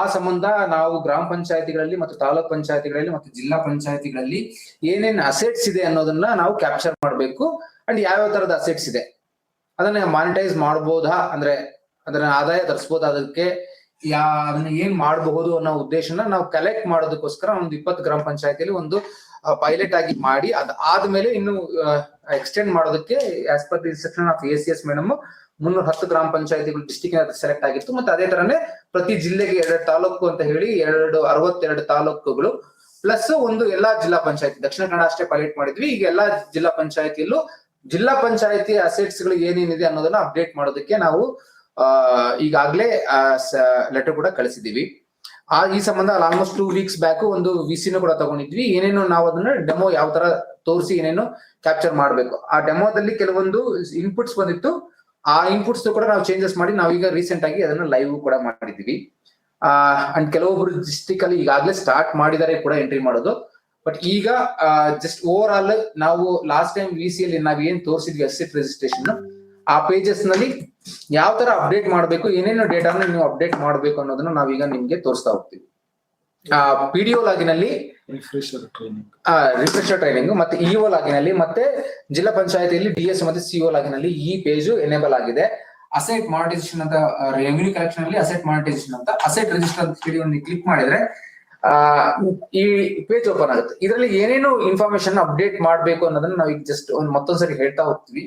ಆ ಸಂಬಂಧ ನಾವು ಗ್ರಾಮ ಪಂಚಾಯತಿಗಳಲ್ಲಿ ಮತ್ತು ತಾಲೂಕ್ ಪಂಚಾಯತಿಗಳಲ್ಲಿ ಮತ್ತು ಜಿಲ್ಲಾ ಪಂಚಾಯತಿಗಳಲ್ಲಿ ಏನೇನ್ ಅಸೆಟ್ಸ್ ಇದೆ ಅನ್ನೋದನ್ನ ನಾವು ಕ್ಯಾಪ್ಚರ್ ಮಾಡಬೇಕು. ಅಂಡ್ ಯಾವ್ಯಾವ ತರದ ಅಸೆಟ್ಸ್ ಇದೆ ಅದನ್ನ ಮಾನಿಟೈಸ್ ಮಾಡಬಹುದಾ, ಅಂದ್ರೆ ಅದನ್ನ ಆದಾಯ ತರಿಸಬಹುದಾ, ಅದಕ್ಕೆ ಅದನ್ನ ಏನ್ ಮಾಡಬಹುದು ಅನ್ನೋ ಉದ್ದೇಶನ ನಾವು ಕಲೆಕ್ಟ್ ಮಾಡೋದಕ್ಕೋಸ್ಕರ ಒಂದು 20 ಗ್ರಾಮ ಪಂಚಾಯತಿಯಲ್ಲಿ ಒಂದು ಪೈಲಟ್ ಆಗಿ ಮಾಡಿ ಅದಾದ್ಮೇಲೆ ಇನ್ನು ಎಕ್ಸ್ಟೆಂಡ್ ಮಾಡೋದಕ್ಕೆ as per the instruction of ACS madam 310 ಗ್ರಾಮ ಪಂಚಾಯತಿಗಳು ಡಿಸ್ಟಿಕ್ ಸೆಲೆಕ್ಟ್ ಆಗಿತ್ತು. ಮತ್ತೆ ಅದೇ ತರನೇ ಪ್ರತಿ ಜಿಲ್ಲೆಗೆ 2 ತಾಲೂಕು ಅಂತ ಹೇಳಿ 62 ತಾಲೂಕುಗಳು ಪ್ಲಸ್ ಒಂದು ಎಲ್ಲಾ ಜಿಲ್ಲಾ ಪಂಚಾಯತಿ, ದಕ್ಷಿಣ ಕನ್ನಡ ಅಷ್ಟೇ ಪೈಲಟ್ ಮಾಡಿದ್ವಿ. ಈಗ ಎಲ್ಲಾ ಜಿಲ್ಲಾ ಪಂಚಾಯತಿಯಲ್ಲೂ ಜಿಲ್ಲಾ ಪಂಚಾಯತಿ ಅಸೆಟ್ಸ್ ಗಳು ಏನೇನಿದೆ ಅನ್ನೋದನ್ನ ಅಪ್ಡೇಟ್ ಮಾಡೋದಕ್ಕೆ ನಾವು ಈಗಾಗ್ಲೇ ಲೆಟರ್ ಕೂಡ ಕಳಿಸಿದೀವಿ. ಈ ಸಂಬಂಧ ಆಲ್ಮೋಸ್ಟ್ 2 ವೀಕ್ಸ್ ಬ್ಯಾಕ್ ಒಂದು ವಿಸಿನೂ ಕೂಡ ತಗೊಂಡಿದ್ವಿ. ಏನೇನು ನಾವು ಅದನ್ನ ಡೆಮೋ ಯಾವ ತರ ತೋರಿಸಿ ಏನೇನು ಕ್ಯಾಪ್ಚರ್ ಮಾಡ್ಬೇಕು, ಆ ಡೆಮೋದಲ್ಲಿ ಕೆಲವೊಂದು ಇನ್ಪುಟ್ಸ್ ಬಂದಿತ್ತು. ಆ ಇನ್ಪುಟ್ಸ್ ಕೂಡ ನಾವು ಚೇಂಜಸ್ ಮಾಡಿ ನಾವೀಗ ರೀಸೆಂಟ್ ಆಗಿ ಅದನ್ನ ಲೈವ್ ಕೂಡ ಮಾಡಿದೀವಿ. ಅಂಡ್ ಕೆಲವೊಬ್ರು ಡಿಸ್ಟಿಕ್ ಅಲ್ಲಿ ಈಗಾಗ್ಲೇ ಸ್ಟಾರ್ಟ್ ಮಾಡಿದಾರೆ ಕೂಡ ಎಂಟ್ರಿ ಮಾಡೋದು. ಬಟ್ ಈಗ ಜಸ್ಟ್ ಓವರ್ ಆಲ್ ನಾವು ಲಾಸ್ಟ್ ಟೈಮ್ VCಯಲ್ಲಿ ನಾವ್ ಏನ್ ತೋರಿಸಿದ್ವಿ ಅಸೆಟ್ ರಿಜಿಸ್ಟ್ರೇಷನ್, ಆ ಪೇಜಸ್ ನಲ್ಲಿ ಯಾವ ತರ ಅಪ್ಡೇಟ್ ಮಾಡ್ಬೇಕು, ಏನೇನು ಡೇಟಾನ ನೀವು ಅಪ್ಡೇಟ್ ಮಾಡ್ಬೇಕು ಅನ್ನೋದನ್ನ ನಾವೀಗ ನಿಮ್ಗೆ ತೋರಿಸ್ತಾ ಹೋಗ್ತೀವಿ. PDO ಲಾಗಿನಲ್ಲಿ ರಿಫ್ರೆಶರ್ ಟ್ರೈನಿಂಗ್ ಮತ್ತೆ EO ಲಾಗಿನಲ್ಲಿ ಮತ್ತೆ ಜಿಲ್ಲಾ ಪಂಚಾಯತಿಯಲ್ಲಿ DS ಮತ್ತೆ CO ಲಾಗಿನಲ್ಲಿ ಈ ಪೇಜ್ ಎನೇಬಲ್ ಆಗಿದೆ. ಅಸೆಟ್ ಮಾನಿಟೈಸೇಷನ್ ಅಂತ ರೆವಿನ್ಯೂ ಕಲೆಕ್ಷನ್ ಅಲ್ಲಿ ಅಸೆಟ್ ಮಾನಿಟೈಸೇಷನ್ ಅಂತ ಅಸೆಟ್ ರಿಜಿಸ್ಟರ್ ಅಂತ ಹೇಳಿ ಒಂದು ಕ್ಲಿಕ್ ಮಾಡಿದ್ರೆ ಈ ಪೇಜ್ ಓಪನ್ ಆಗುತ್ತೆ. ಇದರಲ್ಲಿ ಏನೇನು ಇನ್ಫಾರ್ಮೇಶನ್ ಅಪ್ಡೇಟ್ ಮಾಡ್ಬೇಕು ಅನ್ನೋದನ್ನ ನಾವು ಈಗ ಜಸ್ಟ್ ಮತ್ತೊಂದ್ಸರಿ ಹೇಳ್ತಾ ಹೋಗ್ತೀವಿ.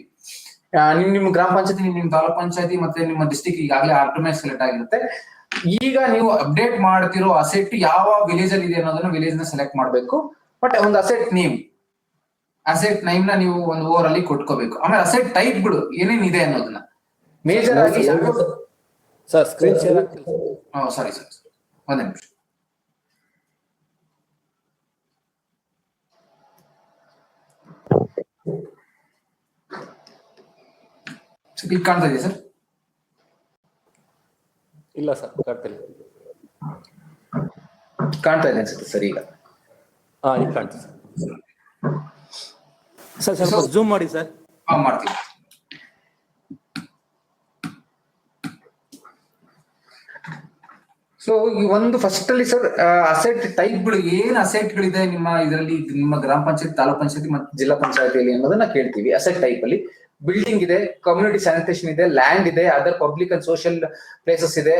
ನಿಮ್ಮ ಗ್ರಾಮ ಪಂಚಾಯತಿ, ನಿಮ್ಮ ತಾಲೂಕ್ ಪಂಚಾಯತಿ ಮತ್ತೆ ನಿಮ್ಮ ಡಿಸ್ಟಿಕ್ ಈಗಾಗಲೇ ಆಟೋಮ್ಯಾಟಿಕ್ ಸೆಲೆಕ್ಟ್ ಆಗಿರುತ್ತೆ. ಈಗ ನೀವು ಅಪ್ಡೇಟ್ ಮಾಡ್ತಿರೋ ಅಸೆಟ್ ಯಾವ ವಿಲೇಜ್ ಅಲ್ಲಿ ಇದೆ ಅನ್ನೋದನ್ನ ವಿಲೇಜ್ ನ ಸೆಲೆಕ್ಟ್ ಮಾಡಬೇಕು. ಬಟ್ ಒಂದು ಅಸೆಟ್ ನೇಮ್ ನ ನೀವು ಒಂದು ಓವರ್ ಅಲ್ಲಿ ಕೊಟ್ಕೋಬೇಕು. ಆಮೇಲೆ ಅಸೆಟ್ ಟೈಪ್ ಗಳು ಏನೇನಿದೆ ಅನ್ನೋದನ್ನ ಮೇಜರ್ ಆಗಿ sir screen share sorry sir ಒಂದೇ ನಿಮಿಷ. ಈಗ ಕಾಣ್ತಾ ಇದೆಯಾ ಸರ್? ಇಲ್ಲ ಸರ್ ಕಾಣ್ತಿಲ್ಲ. ಕಾಣ್ತಾ ಇದೆ ಅನ್ಸುತ್ತೆ ಸರ್ ಈಗ. ಈಗ ಕಾಣ್ತದೆ ಸರ್. ಸ್ವಲ್ಪ ಜೂಮ್ ಮಾಡಿ ಸರ್. ಮಾಡ್ತೀವಿ. ಸೊ ಈ ಒಂದು ಫಸ್ಟ್ ಅಲ್ಲಿ ಸರ್ ಅಸೆಟ್ ಟೈಪ್ ಗಳು ಏನ್ ಅಸೆಟ್ ಗಳಿದೆ ನಿಮ್ಮ ಇದರಲ್ಲಿ, ನಿಮ್ಮ ಗ್ರಾಮ ಪಂಚಾಯತ್, ತಾಲೂಕ್ ಪಂಚಾಯತಿ ಮತ್ತು ಜಿಲ್ಲಾ ಪಂಚಾಯತಿಯಲ್ಲಿ ಅನ್ನೋದನ್ನ ಕೇಳ್ತೀವಿ. ಅಸೆಟ್ ಟೈಪ್ ಅಲ್ಲಿ ಬಿಲ್ಡಿಂಗ್ ಇದೆ, ಕಮ್ಯುನಿಟಿ ಸ್ಯಾನಿಟೇಷನ್ ಇದೆ, ಲ್ಯಾಂಡ್ ಇದೆ, other public and social places ಇದೆ,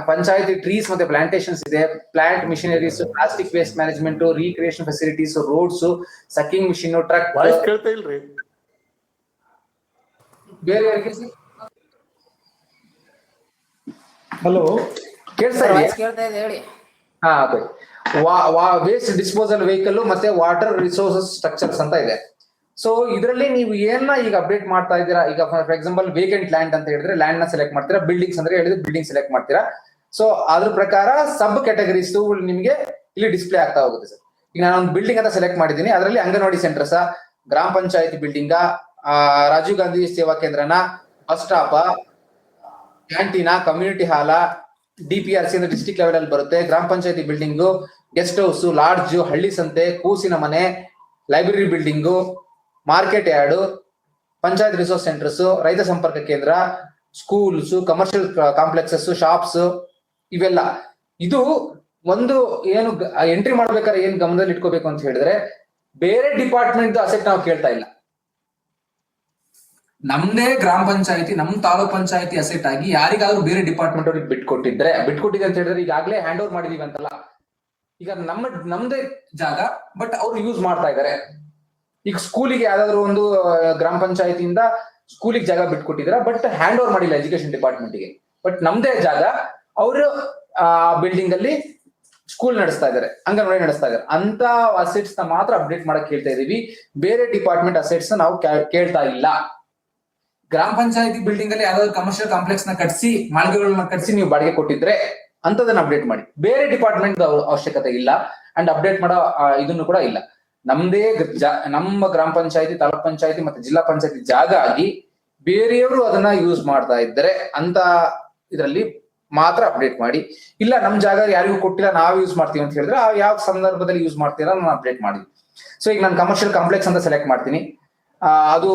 ಪಂಚಾಯತಿ ಟ್ರೀಸ್ ಮತ್ತೆ ಪ್ಲಾಂಟೇಶನ್ಸ್ ಇದೆ, plant machineries, plastic waste management, recreation facilities, roads, sucking machine, truck. ಕೇಳ್ತಾ ಇಲ್ರಿ ಬೇರೆ ಯಾರಿಗೆ ಸರ್? ಹಲೋ, ಕೇಳ್ತಾ ಇದೆ ಹೇಳಿ. ವೇಸ್ಟ್ ಡಿಸ್ಪೋಸಲ್ ವೆಹಿಕಲ್ ಮತ್ತೆ ವಾಟರ್ ರಿಸೋರ್ಸಸ್ ಸ್ಟ್ರಕ್ಚರ್ಸ್ ಅಂತ ಇದೆ. ಸೊ ಇದರಲ್ಲಿ ನೀವು ಏನ ಈಗ ಅಪ್ಡೇಟ್ ಮಾಡ್ತಾ ಇದ್ದೀರಾ, ಈಗ ಫಾರ್ ಎಕ್ಸಾಂಪಲ್ ವೇಕೆಂಟ್ ಲ್ಯಾಂಡ್ ಅಂತ ಹೇಳಿದ್ರೆ ಲ್ಯಾಂಡ್ ನ ಸೆಲೆಕ್ಟ್ ಮಾಡ್ತೀರಾ, ಬಿಲ್ಡಿಂಗ್ಸ್ ಅಂದ್ರೆ ಹೇಳಿದ್ರೆ ಬಿಲ್ಡಿಂಗ್ ಸೆಲೆಕ್ಟ್ ಮಾಡ್ತೀರಾ. ಸೊ ಅದ್ರ ಪ್ರಕಾರ ಸಬ್ ಕ್ಯಾಟಗರೀಸ್ ನಿಮ್ಗೆ ಇಲ್ಲಿ ಡಿಸ್ಪ್ಲೇ ಆಗ್ತಾ ಹೋಗುತ್ತೆ ಸರ್. ಈಗ ನಾನು ಒಂದು ಬಿಲ್ಡಿಂಗ್ ಅಂತ ಸೆಲೆಕ್ಟ್ ಮಾಡಿದ್ದೀನಿ, ಅದರಲ್ಲಿ ಅಂಗನವಾಡಿ ಸೆಂಟರ್ಸ್, ಗ್ರಾಮ ಪಂಚಾಯತಿ ಬಿಲ್ಡಿಂಗ್, ರಾಜೀವ್ ಗಾಂಧಿ ಸೇವಾ ಕೇಂದ್ರನ, ಬಸ್ ಸ್ಟಾಪ್, ಕ್ಯಾಂಟೀನ, ಕಮ್ಯುನಿಟಿ ಹಾಲ, DPRC ಅಂದ್ರೆ ಡಿಸ್ಟ್ರಿಕ್ಟ್ ಲೆವೆಲ್ ಅಲ್ಲಿ ಬರುತ್ತೆ, ಗ್ರಾಮ ಪಂಚಾಯತಿ ಬಿಲ್ಡಿಂಗು, ಗೆಸ್ಟ್ ಹೌಸ್, ಲಾಡ್ಜ್, ಹಳ್ಳಿ ಸಂತೆ, ಕೂಸಿನ ಮನೆ, library building, market yard, panchayat resource centres, ರೈತ ಸಂಪರ್ಕ ಕೇಂದ್ರ, ಸ್ಕೂಲ್ಸ್, ಕಮರ್ಷಿಯಲ್ ಕಾಂಪ್ಲೆಕ್ಸಸ್, ಶಾಪ್ಸ್, ಇವೆಲ್ಲ. ಇದು ಒಂದು ಏನು ಎಂಟ್ರಿ ಮಾಡ್ಬೇಕಾದ್ರೆ ಏನ್ ಗಮನದಲ್ಲಿ ಇಟ್ಕೋಬೇಕು ಅಂತ ಹೇಳಿದ್ರೆ, ಬೇರೆ ಡಿಪಾರ್ಟ್ಮೆಂಟ್ ಅಸೆಟ್ ನಾವು ಕೇಳ್ತಾ ಇಲ್ಲ. ನಮ್ದೇ ಗ್ರಾಮ ಪಂಚಾಯತಿ, ನಮ್ ತಾಲೂಕ್ ಪಂಚಾಯತಿ ಅಸೆಟ್ ಆಗಿ ಯಾರಿಗಾದ್ರೂ ಬೇರೆ ಡಿಪಾರ್ಟ್ಮೆಂಟ್ ಅವ್ರಿಗೆ ಬಿಟ್ಕೊಟ್ಟಿದ್ರೆ ಅಂತ ಹೇಳಿದ್ರೆ ಈಗಾಗಲೇ ಹ್ಯಾಂಡ್ ಓವರ್ ಮಾಡಿದೀವಿ ಅಂತಲ್ಲ. ಈಗ ನಮ್ದೇ ಜಾಗ ಬಟ್ ಅವ್ರು ಯೂಸ್ ಮಾಡ್ತಾ ಇದಾರೆ. ಈಗ ಸ್ಕೂಲಿಗೆ ಯಾವ್ದಾದ್ರು ಒಂದು ಗ್ರಾಮ ಪಂಚಾಯತಿಯಿಂದ ಸ್ಕೂಲಿಗೆ ಜಾಗ ಬಿಟ್ಕೊಟ್ಟಿದ್ರ, ಬಟ್ ಹ್ಯಾಂಡ್ ಓವರ್ ಮಾಡಿಲ್ಲ ಎಜುಕೇಶನ್ ಡಿಪಾರ್ಟ್ಮೆಂಟ್ಗೆ. ಬಟ್ ನಮ್ದೇ ಜಾಗ, ಅವರು ಆ ಬಿಲ್ಡಿಂಗ್ ಅಲ್ಲಿ ಸ್ಕೂಲ್ ನಡೆಸ್ತಾ ಇದಾರೆ, ಅಂಗನವಾಡಿ ನಡೆಸ್ತಾ ಇದಾರೆ. ಅಂತ ಅಸೆಟ್ಸ್ ನ ಮಾತ್ರ ಅಪ್ಡೇಟ್ ಮಾಡಕ್ ಕೇಳ್ತಾ ಇದೀವಿ. ಬೇರೆ ಡಿಪಾರ್ಟ್ಮೆಂಟ್ ಅಸೆಟ್ಸ್ ನಾವು ಕೇಳ್ತಾ ಇಲ್ಲ. ಗ್ರಾಮ ಪಂಚಾಯತಿ ಬಿಲ್ಡಿಂಗ್ ಅಲ್ಲಿ ಯಾವ್ದಾದ್ರು ಕಮರ್ಷಿಯಲ್ ಕಾಂಪ್ಲೆಕ್ಸ್ ನ ಕಟ್ಸಿ, ಮಾಳಿಗೆಗಳನ್ನ ಕಟ್ಸಿ ನೀವು ಬಾಡಿಗೆ ಕೊಟ್ಟಿದ್ರೆ ಅಂತದನ್ನ ಅಪ್ಡೇಟ್ ಮಾಡಿ. ಬೇರೆ ಡಿಪಾರ್ಟ್ಮೆಂಟ್ ಅವಶ್ಯಕತೆ ಇಲ್ಲ ಅಂಡ್ ಅಪ್ಡೇಟ್ ಮಾಡೋ ಇದನ್ನು ಕೂಡ ಇಲ್ಲ. ನಮ್ದೇ ನಮ್ಮ ಗ್ರಾಮ ಪಂಚಾಯತಿ, ತಾಲೂಕ್ ಪಂಚಾಯತಿ ಮತ್ತೆ ಜಿಲ್ಲಾ ಪಂಚಾಯತಿ ಜಾಗ ಆಗಿ ಬೇರೆಯವರು ಅದನ್ನ ಯೂಸ್ ಮಾಡ್ತಾ ಇದ್ದಾರೆ ಅಂತ ಇದರಲ್ಲಿ ಮಾತ್ರ ಅಪ್ಡೇಟ್ ಮಾಡಿ. ಇಲ್ಲ ನಮ್ ಜಾಗ ಯಾರಿಗೂ ಕೊಟ್ಟಿಲ್ಲ, ನಾವು ಯೂಸ್ ಮಾಡ್ತೀವಿ ಅಂತ ಹೇಳಿದ್ರೆ ಯಾವ ಸಂದರ್ಭದಲ್ಲಿ ಯೂಸ್ ಮಾಡ್ತೀರಾ ನಾನು ಅಪ್ಡೇಟ್ ಮಾಡಿ. ಸೊ ಈಗ ನಾನು ಕಮರ್ಷಿಯಲ್ ಕಾಂಪ್ಲೆಕ್ಸ್ ಅಂತ ಸೆಲೆಕ್ಟ್ ಮಾಡ್ತೀನಿ. ಅದು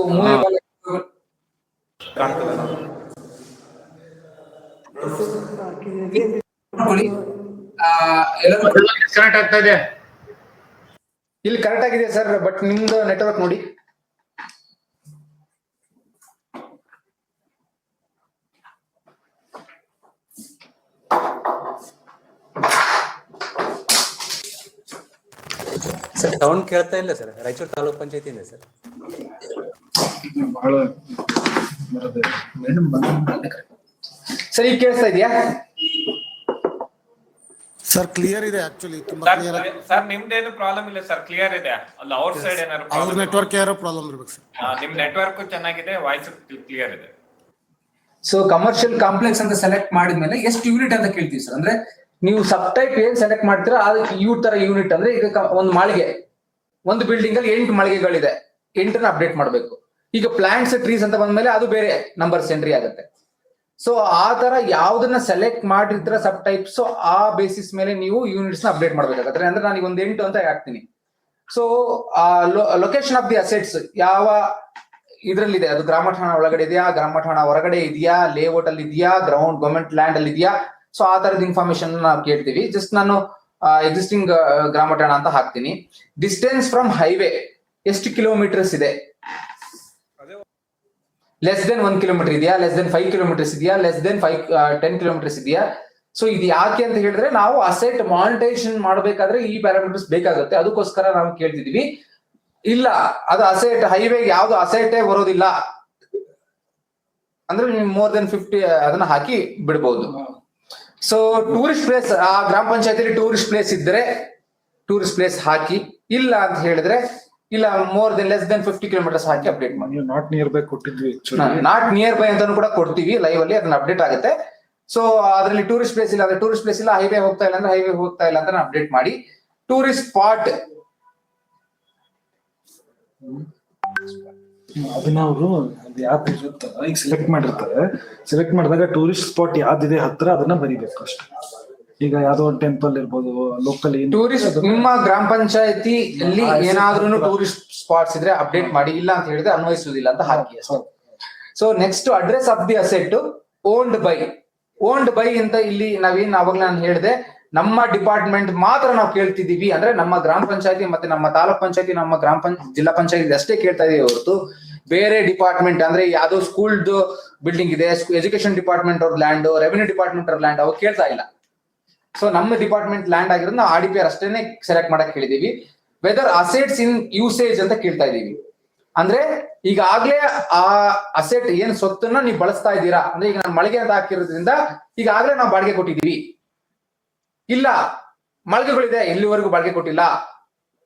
ನೋಡ್ಕೊಳ್ಳಿ. ಎಲ್ಲರೂ ಕನೆಕ್ಟ್ ಆಗ್ತಾ ಇದೆ. ಇಲ್ಲಿ ಕರೆಕ್ಟ್ ಆಗಿದೆ ಸರ್, ಬಟ್ ನಿಮ್ದು ನೆಟ್ವರ್ಕ್ ನೋಡಿ. ಸರ್ ಸೌಂಡ್ ಕೇಳ್ತಾ ಇಲ್ಲ ಸರ್. ರಾಯಚೂರು ತಾಲೂಕ್ ಪಂಚಾಯತಿಯಿಂದ ಸರ್. ಬಹಳ ಸರ್ ಈಗ ಕೇಳಿಸ್ತಾ ಇದೆಯಾ? ಸರ್ ಕ್ಲಿಯರ್ ಇದೆ ಆಕ್ಚುಲಿ, ತುಂಬಾ ಕ್ಲಿಯರ್. ಸರ್ ನಿಮ್ದೇನು ಪ್ರಾಬ್ಲಮ್ ಇಲ್ಲ ಸರ್, ಕ್ಲಿಯರ್ ಇದೆ. ಅಲ್ಲ ಅವ್ರ ಸೈಡ್ ಏನಾದ್ರು ಅವ್ರ problem ನೆಟ್ವರ್ಕ್ ಯಾರೋ ಪ್ರಾಬ್ಲಮ್ ಇರ್ಬೇಕು ಸರ್. ನಿಮ್ ನೆಟ್ವರ್ಕ್ ಚೆನ್ನಾಗಿದೆ, ವಾಯ್ಸ್ ಕ್ಲಿಯರ್ ಇದೆ. ಸೊ ಕಮರ್ಷಿಯಲ್ ಕಾಂಪ್ಲೆಕ್ಸ್ ಅಂತ ಸೆಲೆಕ್ಟ್ ಮಾಡಿದ್ಮೇಲೆ ಎಷ್ಟು ಯೂನಿಟ್ ಅಂತ ಕೇಳ್ತೀವಿ ಸರ್. ಅಂದ್ರೆ ನೀವು ಸಬ್ ಟೈಪ್ ಏನ್ ಸೆಲೆಕ್ಟ್ ಮಾಡ್ತೀರಾ ಅದು ತರ ಯೂನಿಟ್. ಅಂದ್ರೆ ಈಗ ಒಂದು ಮಾಳಿಗೆ, ಒಂದು ಬಿಲ್ಡಿಂಗ್ ಅಲ್ಲಿ 8 ಮಾಳಿಗೆಗಳಿದೆ, 8ನ ಅಪ್ಡೇಟ್ ಮಾಡಬೇಕು. ಈಗ ಪ್ಲಾಂಟ್ಸ್ ಟ್ರೀಸ್ ಅಂತ ಬಂದ್ಮೇಲೆ ಅದು ಬೇರೆ ನಂಬರ್ಸ್ ಎಂಟ್ರಿ ಆಗುತ್ತೆ. ಸೊ ಆ ತರ ಯಾವ್ದನ್ನ ಸೆಲೆಕ್ಟ್ ಮಾಡಿರ್ತೀರ ಸಬ್ ಟೈಪ್ಸ್, ಆ ಬೇಸಿಸ್ ಮೇಲೆ ನೀವು ಯೂನಿಟ್ಸ್ ನ ಅಪ್ಡೇಟ್ ಮಾಡ್ಬೇಕಾಗತ್ತೆ. ಅಂದ್ರೆ ನಾನು ಒಂದು 8 ಅಂತ ಹಾಕ್ತೀನಿ. So location of the assets ಯಾವ ಇದ್ರಲ್ಲಿದೆ, ಅದು ಗ್ರಾಮ ಠಾಣಾ ಒಳಗಡೆ ಇದೆಯಾ, ಗ್ರಾಮ ಠಾಣಾ ಹೊರಗಡೆ ಇದೆಯಾ, ಲೇಔಟ್ ಅಲ್ಲಿ ಇದೆಯಾ, ಗವರ್ಮೆಂಟ್ ಲ್ಯಾಂಡ್ ಅಲ್ಲಿ ಇದೆಯಾ. ಸೊ ಆ ತರದ ಇನ್ಫಾರ್ಮೇಶನ್ ನಾವು ಕೇಳ್ತೀವಿ. ಜಸ್ಟ್ ನಾನು ಎಕ್ಸಿಸ್ಟಿಂಗ್ ಗ್ರಾಮ ಠಾಣಾ ಅಂತ ಹಾಕ್ತೀನಿ. ಡಿಸ್ಟೆನ್ಸ್ ಫ್ರಮ್ ಹೈವೇ ಎಷ್ಟು ಕಿಲೋಮೀಟರ್ಸ್ ಇದೆ, ಲೆಸ್ ದೆನ್ 1 ಕಿಲೋಮೀಟರ್ ಇದೆಯಾ, ಲೆಸ್ ದೆನ್ 5 ಕಿಲೋಮೀಟರ್ಸ್ ಇದೆಯಾ, ಲೆಸ್ ದೆನ್ 10 ಕಿಲೋಮೀಟರ್ಸ್ ಇದೆಯಾ. ಸೊ ಇದು ಯಾಕೆ ಅಂತ ಹೇಳಿದ್ರೆ ನಾವು ಅಸೆಟ್ ಮಾನಿಟೈಸೇಷನ್ ಮಾಡಬೇಕಾದ್ರೆ ಈ ಪ್ಯಾರಾಮೀಟರ್ಸ್ ಬೇಕಾಗುತ್ತೆ. ಅದಕ್ಕೋಸ್ಕರ ನಾವು ಕೇಳ್ತಿದೀವಿ. ಇಲ್ಲ ಅದು ಅಸೆಟ್ ಹೈವೇ ಯಾವ್ದು ಅಸೆಟೇ ಬರೋದಿಲ್ಲ ಅಂದ್ರೆ ನೀವು ಮೋರ್ ದೆನ್ 50 ಅದನ್ನ ಹಾಕಿ ಬಿಡಬಹುದು. ಸೊ ಟೂರಿಸ್ಟ್ ಪ್ಲೇಸ್, ಆ ಗ್ರಾಮ ಪಂಚಾಯತಿಲಿ ಟೂರಿಸ್ಟ್ ಪ್ಲೇಸ್ ಇದ್ರೆ ಟೂರಿಸ್ಟ್ ಪ್ಲೇಸ್ ಹಾಕಿ. ಇಲ್ಲ ಅಂತ ಹೇಳಿದ್ರೆ ಇಲ್ಲ more than less than 50 kilometres ಹಾಕಿ ಅಪ್ಡೇಟ್ ಮಾಡಿ. ನಾಟ್ ನಿಯರ್ ಬೈ ಕೊಟ್ಟಿದ್ವಿ, ನಾಟ್ ನಿಯರ್ ಬೈ ಅಂತಾನು ಕೂಡ ಕೊಡ್ತೀವಿ ಲೈವ್ ಅಲ್ಲಿ, ಅದನ್ನ ಅಪ್ಡೇಟ್ ಆಗುತ್ತೆ. ಸೊ ಅದ್ರಲ್ಲಿ ಟೂರಿಸ್ಟ್ ಪ್ಲೇಸ್ ಇಲ್ಲ ಅಂದ್ರೆ ಟೂರಿಸ್ಟ್ ಪ್ಲೇಸ್ ಇಲ್ಲ, ಹೈವೇ ಹೋಗ್ತಾ ಇಲ್ಲ ಅಂದ್ರೆ ಹೈವೇ ಹೋಗ್ತಾ ಇಲ್ಲ ಅಂತ ಅಪ್ಡೇಟ್ ಮಾಡಿ. ಟೂರಿಸ್ಟ್ ಸ್ಪಾಟ್ ಅದನ್ನ ಅವರು ಯಾಪ್ ಇರುತ್ತಲ್ಲ ಈಗ ಸೆಲೆಕ್ಟ್ ಮಾಡಿರ್ತಾರೆ. ಸೆಲೆಕ್ಟ್ ಮಾಡಿದಾಗ ಟೂರಿಸ್ಟ್ ಸ್ಪಾಟ್ ಯಾವ್ದಿದೆ ಹತ್ರ ಅದನ್ನ ಬರಿಬೇಕು ಅಷ್ಟೇ. ಈಗ ಯಾವ್ದೋ ಒಂದು ಟೆಂಪಲ್ ಇರ್ಬೋದು, ಲೋಕಲ್ ಟೂರಿಸ್ಟ್ ನಿಮ್ಮ ಗ್ರಾಮ ಪಂಚಾಯತಿಯಲ್ಲಿ ಏನಾದ್ರೂ ಟೂರಿಸ್ಟ್ ಸ್ಪಾಟ್ಸ್ ಇದ್ರೆ ಅಪ್ಡೇಟ್ ಮಾಡಿ. ಇಲ್ಲ ಅಂತ ಹೇಳಿದ್ರೆ ಅನ್ವಯಿಸುವುದಿಲ್ಲ ಅಂತ ಹಾಕಿ. So next address of the asset owned by. Owned by ಅಂತ ಇಲ್ಲಿ ನಾವೇನ್ ಅವಾಗಲೇ ನಾನು ಹೇಳಿದೆ, ನಮ್ಮ ಡಿಪಾರ್ಟ್ಮೆಂಟ್ ಮಾತ್ರ ನಾವು ಕೇಳ್ತಿದೀವಿ. ಅಂದ್ರೆ ನಮ್ಮ ಗ್ರಾಮ ಪಂಚಾಯತಿ ಮತ್ತೆ ನಮ್ಮ ತಾಲೂಕ್ ಪಂಚಾಯತಿ, ನಮ್ಮ ಜಿಲ್ಲಾ ಪಂಚಾಯತಿ ಅಷ್ಟೇ ಕೇಳ್ತಾ ಇದೀವಿ ಹೊರತು ಬೇರೆ ಡಿಪಾರ್ಟ್ಮೆಂಟ್ ಅಂದ್ರೆ ಯಾವ್ದೋ ಸ್ಕೂಲ್ದು ಬಿಲ್ಡಿಂಗ್ ಇದೆ, ಎಜುಕೇಶನ್ ಡಿಪಾರ್ಟ್ಮೆಂಟ್ ಅವ್ರ ಲ್ಯಾಂಡ್, ರೆವಿನ್ಯೂ ಡಿಪಾರ್ಟ್ಮೆಂಟ್ ಅವ್ರ ಲ್ಯಾಂಡ್ ಅವು ಕೇಳ್ತಾ ಇಲ್ಲ. ಸೊ ನಮ್ಮ ಡಿಪಾರ್ಟ್ಮೆಂಟ್ ಲ್ಯಾಂಡ್ ಆಗಿರೋದು ನಾವು RDPR ಅಷ್ಟೇನೆ ಸೆಲೆಕ್ಟ್ ಮಾಡಕ್ ಹೇಳಿದೀವಿ. ವೆದರ್ ಅಸೆಟ್ಸ್ ಇನ್ ಯೂಸೇಜ್ ಅಂತ ಕೇಳ್ತಾ ಇದೀವಿ. ಅಂದ್ರೆ ಈಗಾಗ್ಲೇ ಆ ಅಸೆಟ್ ಏನ್ ಸೊತ್ತನ್ನ ನೀವು ಬಳಸ್ತಾ ಇದ್ದೀರಾ. ಅಂದ್ರೆ ಈಗ ನಾನು ಮಳಿಗೆ ಅಂತ ಹಾಕಿರೋದ್ರಿಂದ ಈಗಾಗ್ಲೇ ನಾವು ಬಾಡಿಗೆ ಕೊಟ್ಟಿದೀವಿ. ಇಲ್ಲ ಮಳಿಗೆಗಳಿದೆ ಇಲ್ಲಿವರೆಗೂ ಬಾಡಿಗೆ ಕೊಟ್ಟಿಲ್ಲ,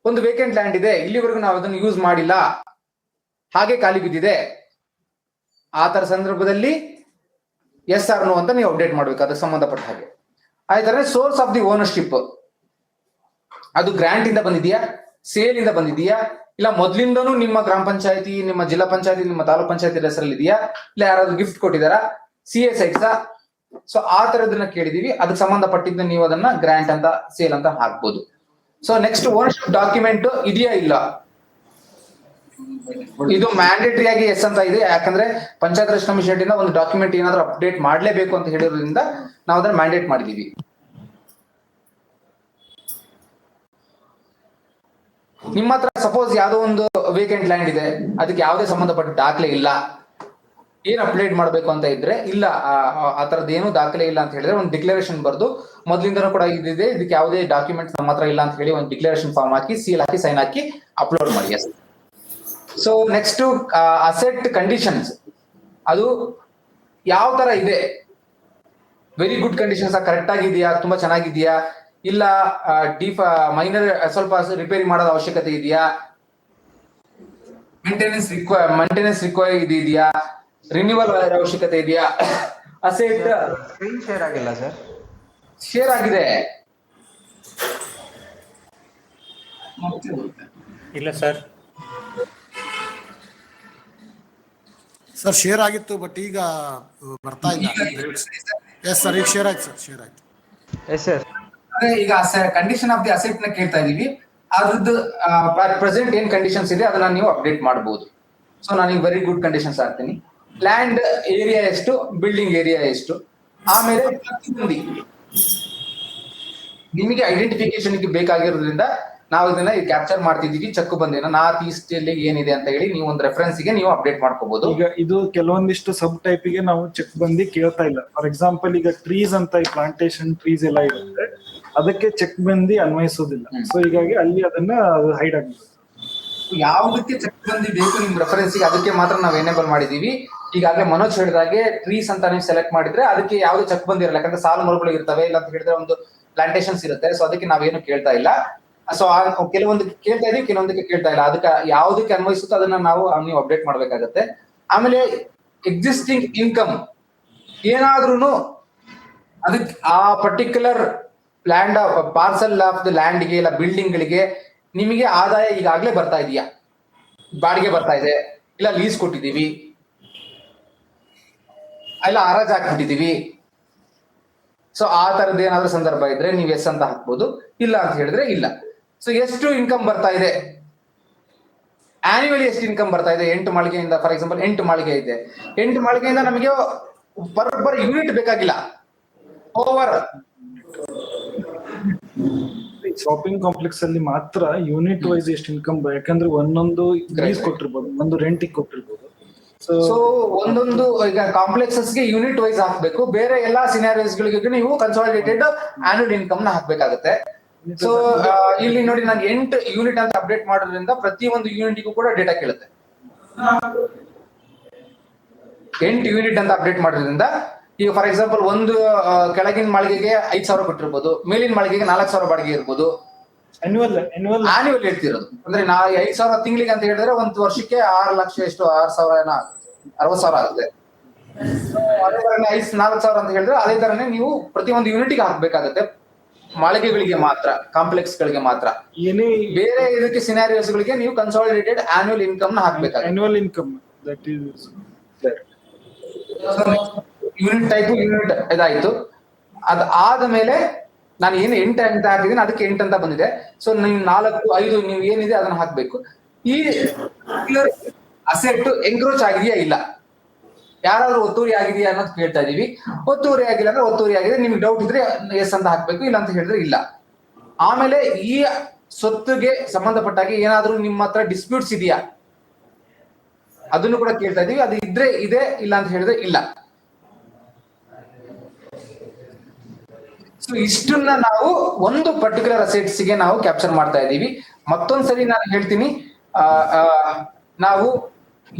ಒಂದು ವೇಕೆಂಟ್ ಲ್ಯಾಂಡ್ ಇದೆ ಇಲ್ಲಿವರೆಗೂ ನಾವು ಅದನ್ನು ಯೂಸ್ ಮಾಡಿಲ್ಲ, ಹಾಗೆ ಖಾಲಿ ಬಿದ್ದಿದೆ. ಆ ತರ ಸಂದರ್ಭದಲ್ಲಿ ಎಸ್ ಆರ್ ನೋ ಅಂತ ನೀವು ಅಪ್ಡೇಟ್ ಮಾಡ್ಬೇಕು ಅದಕ್ಕೆ ಸಂಬಂಧಪಟ್ಟ ಹಾಗೆ. ಆಯ್ತಾರೆ ಸೋರ್ಸ್ ಆಫ್ ದಿ ಓನರ್ಶಿಪ್, ಅದು ಗ್ರಾಂಟ್ ಇಂದ ಬಂದಿದೆಯಾ, ಸೇಲ್ ಇಂದ ಬಂದಿದೆಯಾ, ಇಲ್ಲ ಮೊದ್ಲಿಂದನೂ ನಿಮ್ಮ ಗ್ರಾಮ ಪಂಚಾಯತಿ, ನಿಮ್ಮ ಜಿಲ್ಲಾ ಪಂಚಾಯತಿ, ನಿಮ್ಮ ತಾಲೂಕ್ ಪಂಚಾಯತಿ ಹೆಸರಲ್ಲಿ ಇದೆಯಾ, ಇಲ್ಲ ಯಾರಾದ್ರೂ ಗಿಫ್ಟ್ ಕೊಟ್ಟಿದಾರಾ, CA ಸೈಟ್ಸಾ. ಸೊ ಆ ತರದನ್ನ ಕೇಳಿದೀವಿ. ಅದಕ್ಕೆ ಸಂಬಂಧಪಟ್ಟಿದ್ದ ನೀವು ಅದನ್ನ ಗ್ರಾಂಟ್ ಅಂತ, ಸೇಲ್ ಅಂತ ಹಾಕ್ಬೋದು. ಸೊ ನೆಕ್ಸ್ಟ್ ಓನರ್ಶಿಪ್ ಡಾಕ್ಯುಮೆಂಟ್ ಇದೆಯಾ ಇಲ್ಲ, ಇದು ಮ್ಯಾಂಡೇಟರಿ ಆಗಿ ಎಸ್ ಅಂತ ಇದೆ. ಯಾಕಂದ್ರೆ ಪಂಚಾಯತ್ ರಾಜ್ ಕಮಿಷನ್ ಇಂದ ಒಂದು ಡಾಕ್ಯುಮೆಂಟ್ ಏನಾದ್ರೂ ಅಪ್ಡೇಟ್ ಮಾಡ್ಲೇಬೇಕು ಅಂತ ಹೇಳಿರೋದ್ರಿಂದ ನಾವು ಅದನ್ನ ಮ್ಯಾಂಡೇಟ್ ಮಾಡಿದೀವಿ. ನಿಮ್ಮ ಹತ್ರ ಸಪೋಸ್ ಯಾವ್ದೋ ಒಂದು ವೇಕೆಂಟ್ ಲ್ಯಾಂಡ್ ಇದೆ, ಅದಕ್ಕೆ ಯಾವುದೇ ಸಂಬಂಧಪಟ್ಟ ದಾಖಲೆ ಇಲ್ಲ, ಏನ್ ಅಪ್ಡೇಟ್ ಮಾಡ್ಬೇಕು ಅಂತ ಇದ್ರೆ ಇಲ್ಲ ಆ ತರದ್ ಏನು ದಾಖಲೆ ಇಲ್ಲ ಅಂತ ಹೇಳಿದ್ರೆ ಒಂದು ಡಿಕ್ಲರೇಷನ್ ಬರ್ದು, ಮೊದ್ಲಿಂದನೂ ಕೂಡ ಇದಿದೆ, ಇದಕ್ಕೆ ಯಾವುದೇ ಡಾಕ್ಯುಮೆಂಟ್ಸ್ ನಮ್ಮ ಹತ್ರ ಇಲ್ಲ ಅಂತ ಹೇಳಿ ಒಂದು ಡಿಕ್ಲರೇಷನ್ ಫಾರ್ಮ್ ಹಾಕಿ, ಸೀಲ್ ಹಾಕಿ, ಸೈನ್ ಹಾಕಿ ಅಪ್ಲೋಡ್ ಮಾಡಿ. ಸೊ ನೆಕ್ಸ್ಟ್ ಅಸೆಟ್ ಕಂಡೀಷನ್ಸ್, ಅದು ಯಾವ ತರ ಇದೆ, ವೆರಿ ಗುಡ್ ಕಂಡೀಷನ್ಸ್, ಕರೆಕ್ಟ್ ಆಗಿದೆಯಾ, ತುಂಬಾ ಚೆನ್ನಾಗಿದೆಯಾ, ಇಲ್ಲ ಮೈನರ್ ಸ್ವಲ್ಪ ರಿಪೇರಿ ಮಾಡೋದ ಅವಶ್ಯಕತೆ ಇದೆಯಾ, ಮೇಂಟೆನೆನ್ಸ್ ರಿಕ್ವೈರ್ ಇದೆಯಾ, ರಿನ್ಯೂವಲ್ ಅವಶ್ಯಕತೆ ಇದೆಯಾ. ಅಸೆಟ್ ಸ್ಕ್ರೀನ್ ಶೇರ್ ಆಗಿಲ್ಲ ಸರ್. ಶೇರ್ ಆಗಿದೆ ಇಲ್ಲ ಸರ್. ಸರ್ ಶೇರ್ ಆಗಿತ್ತು ಬಟ್ ಈಗ ಬರ್ತಾ ಇಲ್ಲ. ಎಸ್ ಸರ್, ಈಗ ಶೇರ್ ಆಯ್ತು ಸರ್, ಶೇರ್ ಆಯ್ತು. Yes sir. ಈಗ ಕಂಡೀಷನ್ ಆಫ್ ದಿ ಅಸೆಟ್ ನ ಕೇಳ್ತಾ ಇದೀವಿ. ಅದ್ರದ್ದು ಪ್ರೆಸೆಂಟ್ ಏನ್ ಕಂಡೀಷನ್ಸ್ ಇದೆ ಅದನ್ನ ನೀವು ಅಪ್ಡೇಟ್ ಮಾಡಬಹುದು. ಸೊ ನಾನು ವೆರಿ ಗುಡ್ ಕಂಡೀಷನ್ಸ್ ಹಾಕ್ತೀನಿ. ಲ್ಯಾಂಡ್ ಏರಿಯಾ ಎಷ್ಟು, ಬಿಲ್ಡಿಂಗ್ ಏರಿಯಾ ಎಷ್ಟು, ಆಮೇಲೆ ನಿಮಗೆ ಐಡೆಂಟಿಫಿಕೇಶನ್ ಬೇಕಾಗಿರೋದ್ರಿಂದ ನಾವು ಇದನ್ನ ಕ್ಯಾಪ್ಚರ್ ಮಾಡ್ತಿದೀವಿ ಚೆಕ್ ಬಂದೇನ ನಾರ್ತ್ ಈಸ್ಟ್ ಅಲ್ಲಿ ಏನಿದೆ ಅಂತ ಹೇಳಿ ನೀವು ಒಂದು ರೆಫರೆನ್ಸ್ ಗೆ ನೀವು ಅಪ್ಡೇಟ್ ಮಾಡ್ಕೋಬಹುದು. ಈಗ ಇದು ಕೆಲವೊಂದಿಷ್ಟು ಸಬ್ ಟೈಪ್ ಗೆ ನಾವು ಚೆಕ್ ಬಂದಿ ಕೇಳ್ತಾ ಇಲ್ಲ. ಫಾರ್ ಎಕ್ಸಾಂಪಲ್ ಈಗ ಟ್ರೀಸ್ ಅಂತ ಈ ಪ್ಲಾಂಟೇಶನ್ ಟ್ರೀಸ್ ಎಲ್ಲ ಇರುತ್ತೆ, ಅದಕ್ಕೆ ಚೆಕ್ ಬಂದಿ ಅನ್ವಯಿಸೋದಿಲ್ಲ. ಸೊ ಹೀಗಾಗಿ ಅಲ್ಲಿ ಅದನ್ನ ಹೈಡ್ ಆಗ್ಬಿಡುತ್ತೆ. ಯಾವ್ದಕ್ಕೆ ಚೆಕ್ ಬಂದಿ ಬೇಕು ನಿಮ್ ರೆಫರೆನ್ಸ್ ಗೆ ಅದಕ್ಕೆ ಮಾತ್ರ ನಾವು ಎನೇಬಲ್ ಮಾಡಿದೀವಿ. ಈಗಾಗಲೇ ಮನೋಜ್ ಹೇಳಿದಾಗೆ ಟ್ರೀಸ್ ಅಂತ ನೀವು ಸೆಲೆಕ್ಟ್ ಮಾಡಿದ್ರೆ ಅದಕ್ಕೆ ಯಾವ್ದು ಚೆಕ್ ಬಂದಿರಲ್ಲ, ಯಾಕಂದ್ರೆ ಸಾಲು ಮರಗಳು ಇರ್ತವೆ, ಇಲ್ಲ ಅಂತ ಹೇಳಿದ್ರೆ ಒಂದು ಪ್ಲಾಂಟೇಶನ್ಸ್ ಇರುತ್ತೆ. ಸೊ ಅದಕ್ಕೆ ನಾವೇನು ಕೇಳ್ತಾ ಇಲ್ಲ. ಸೊ ಕೆಲವೊಂದಕ್ಕೆ ಕೇಳ್ತಾ ಇದೀವಿ, ಕೆಲವೊಂದಕ್ಕೆ ಕೇಳ್ತಾ ಇಲ್ಲ. ಅದಕ್ಕೆ ಯಾವ್ದಕ್ಕೆ ಅನ್ವಯಿಸುತ್ತೋ ಅದನ್ನ ನೀವು ಅಪ್ಡೇಟ್ ಮಾಡ್ಬೇಕಾಗತ್ತೆ. ಆಮೇಲೆ ಎಕ್ಸಿಸ್ಟಿಂಗ್ ಇನ್ಕಮ್ ಏನಾದ್ರೂ ಅದಕ್ಕೆ ಆ particular land parcel of the ಲ್ಯಾಂಡ್ಗೆ ಇಲ್ಲ ಬಿಲ್ಡಿಂಗ್ ಗಳಿಗೆ ನಿಮಗೆ ಆದಾಯ ಈಗಾಗಲೇ ಬರ್ತಾ ಇದೆಯಾ, ಬಾಡಿಗೆ ಬರ್ತಾ ಇದೆ, ಇಲ್ಲ ಲೀಸ್ ಕೊಟ್ಟಿದೀವಿ, ಇಲ್ಲ ಹರಾಜ್ ಹಾಕ್ಬಿಟ್ಟಿದೀವಿ. ಸೊ ಆ ತರದ್ ಏನಾದ್ರೂ ಸಂದರ್ಭ ಇದ್ರೆ ನೀವು ಎಸ್ ಅಂತ ಹಾಕ್ಬೋದು, ಇಲ್ಲ ಅಂತ ಹೇಳಿದ್ರೆ ಇಲ್ಲ. ಸೊ ಎಷ್ಟು ಇನ್ಕಮ್ ಬರ್ತಾ ಇದೆ, ಆನ್ಯುವಲಿ ಎಷ್ಟು ಇನ್ಕಮ್ ಬರ್ತಾ ಇದೆ 8 ಮಾಳಿಗೆಯಿಂದ. ಫಾರ್ ಎಕ್ಸಾಂಪಲ್ 8 ಮಾಳಿಗೆ ಇದೆ, 8 ಮಾಳಿಗೆಯಿಂದ ನಮಗೆ ಬರೋಬ್ಬರ್ ಯೂನಿಟ್ ಬೇಕಾಗಿಲ್ಲ, ಓವರ್ ಶಾಪಿಂಗ್ ಕಾಂಪ್ಲೆಕ್ಸ್ ಅಲ್ಲಿ ಮಾತ್ರ ಯೂನಿಟ್ ವೈಸ್ ಎಷ್ಟು ಇನ್ಕಮ್, ಯಾಕಂದ್ರೆ ಒಂದೊಂದು ಲೀಸ್ ಕೊಟ್ಟಿರ್ಬೋದು, ಒಂದು ರೆಂಟಿಗೆ ಕೊಟ್ಟಿರ್ಬೋದು. ಸೊ ಒಂದೊಂದು ಈಗ ಕಾಂಪ್ಲೆಕ್ಸಸ್ ಗೆ ಯೂನಿಟ್ ವೈಸ್ ಹಾಕ್ಬೇಕು. ಬೇರೆ ಎಲ್ಲಾ ಸಿನಾರಿಯೋಸ್ ಗಳಿಗೆ ನೀವು ಕನ್ಸಾಲಿಡೇಟೆಡ್ ಆನ್ಯುವಲ್ ಇನ್ಕಮ್ ನ ಹಾಕ್ಬೇಕಾಗುತ್ತೆ. ಸೊ ಇಲ್ಲಿ ನೋಡಿ ನಾನು 8 ಯೂನಿಟ್ ಅಂತ ಅಪ್ಡೇಟ್ ಮಾಡೋದ್ರಿಂದ ಪ್ರತಿ ಒಂದು ಯೂನಿಟ್ಗೂ ಕೂಡ ಡೇಟಾ ಕೇಳುತ್ತೆ. 8 ಯೂನಿಟ್ ಅಂತ ಅಪ್ಡೇಟ್ ಮಾಡೋದ್ರಿಂದ ಈಗ ಫಾರ್ ಎಕ್ಸಾಂಪಲ್ ಒಂದು ಕೆಳಗಿನ ಮಾಳಿಗೆಗೆ 5,000 ಕೊಟ್ಟಿರ್ಬೋದು, ಮೇಲಿನ ಮಾಳಿಗೆಗೆ 4,000 ಬಾಡಿಗೆ ಇರ್ಬೋದು. ಆನ್ಯುವಲ್ ಹೇಳ್ತಿರೋದು ಅಂದ್ರೆ 5,000 ತಿಂಗಳಿಗೆ ಅಂತ ಹೇಳಿದ್ರೆ ಒಂದು ವರ್ಷಕ್ಕೆ 6 ಲಕ್ಷ ಎಷ್ಟು 6,000 60,000 ಆಗುತ್ತೆ. ಅದೇ ತರನೇ 4,000 ಅಂತ ಹೇಳಿದ್ರೆ ಅದೇ ತರನೇ ನೀವು ಪ್ರತಿಯೊಂದು ಯೂನಿಟ್ಗೆ ಹಾಕ್ಬೇಕಾಗತ್ತೆ. ಮಾಳಿಗೆಗಳಿಗೆ ಮಾತ್ರ, ಕಾಂಪ್ಲೆಕ್ಸ್ ಗಳಿಗೆ ಮಾತ್ರ. ಏನೇ ಬೇರೆ ಇದಕ್ಕೆ ಸಿನಾರಿಯೋಸ್ ಗಳಿಗೆ ನೀವು ಕನ್ಸಾಲಿಡೇಟೆಡ್ ಆನ್ಯುವಲ್ ಇನ್ಕಮ್ ನ ಹಾಕ್ಬೇಕಾಗುತ್ತೆ. Annual income that is unit type unit ಇದಾಯ್ತು. ಅದಾದ ಮೇಲೆ ನಾನು ಏನು 8 ಅಂತ ಹಾಕಿದ್ದೀನಿ ಅದಕ್ಕೆ 8 ಅಂತ ಬಂದಿದೆ. ಸೊ ನೀವು 4, 5 ನೀವು ಏನಿದೆ ಅದನ್ನ ಹಾಕ್ಬೇಕು. ಈ ಅಸೆಟ್ ಎಂಕ್ರೋಚ್ ಆಗಿದೆಯಾ ಇಲ್ಲ, ಯಾರಾದ್ರೂ ಒತ್ತುವರಿ ಆಗಿದೆಯಾ ಅನ್ನೋದು ಕೇಳ್ತಾ ಇದೀವಿ. ಒತ್ತುವರಿ ಆಗಿಲ್ಲ ಅಂದ್ರೆ ಒತ್ತುವರಿ ಆಗಿದೆ, ನಿಮ್ಗೆ ಡೌಟ್ ಇದ್ರೆ ಎಸ್ ಅಂತ ಹಾಕ್ಬೇಕು, ಇಲ್ಲ ಅಂತ ಹೇಳಿದ್ರೆ ಇಲ್ಲ. ಆಮೇಲೆ ಈ ಸ್ವತ್ತಿಗೆ ಸಂಬಂಧಪಟ್ಟಾಗಿ ಏನಾದ್ರೂ ನಿಮ್ಮ ಹತ್ರ ಡಿಸ್ಪ್ಯೂಟ್ಸ್ ಇದೆಯಾ ಅದನ್ನು ಕೂಡ ಕೇಳ್ತಾ ಇದೀವಿ. ಅದು ಇದ್ರೆ ಇದೆ, ಇಲ್ಲ ಅಂತ ಹೇಳಿದ್ರೆ ಇಲ್ಲ. ಸೊ ಇಷ್ಟನ್ನ ನಾವು ಒಂದು ಪರ್ಟಿಕ್ಯುಲರ್ ಅಸೆಟ್ಸ್ ಗೆ ನಾವು ಕ್ಯಾಪ್ಚರ್ ಮಾಡ್ತಾ ಇದೀವಿ. ಮತ್ತೊಂದ್ಸರಿ ನಾನು ಹೇಳ್ತೀನಿ, ನಾವು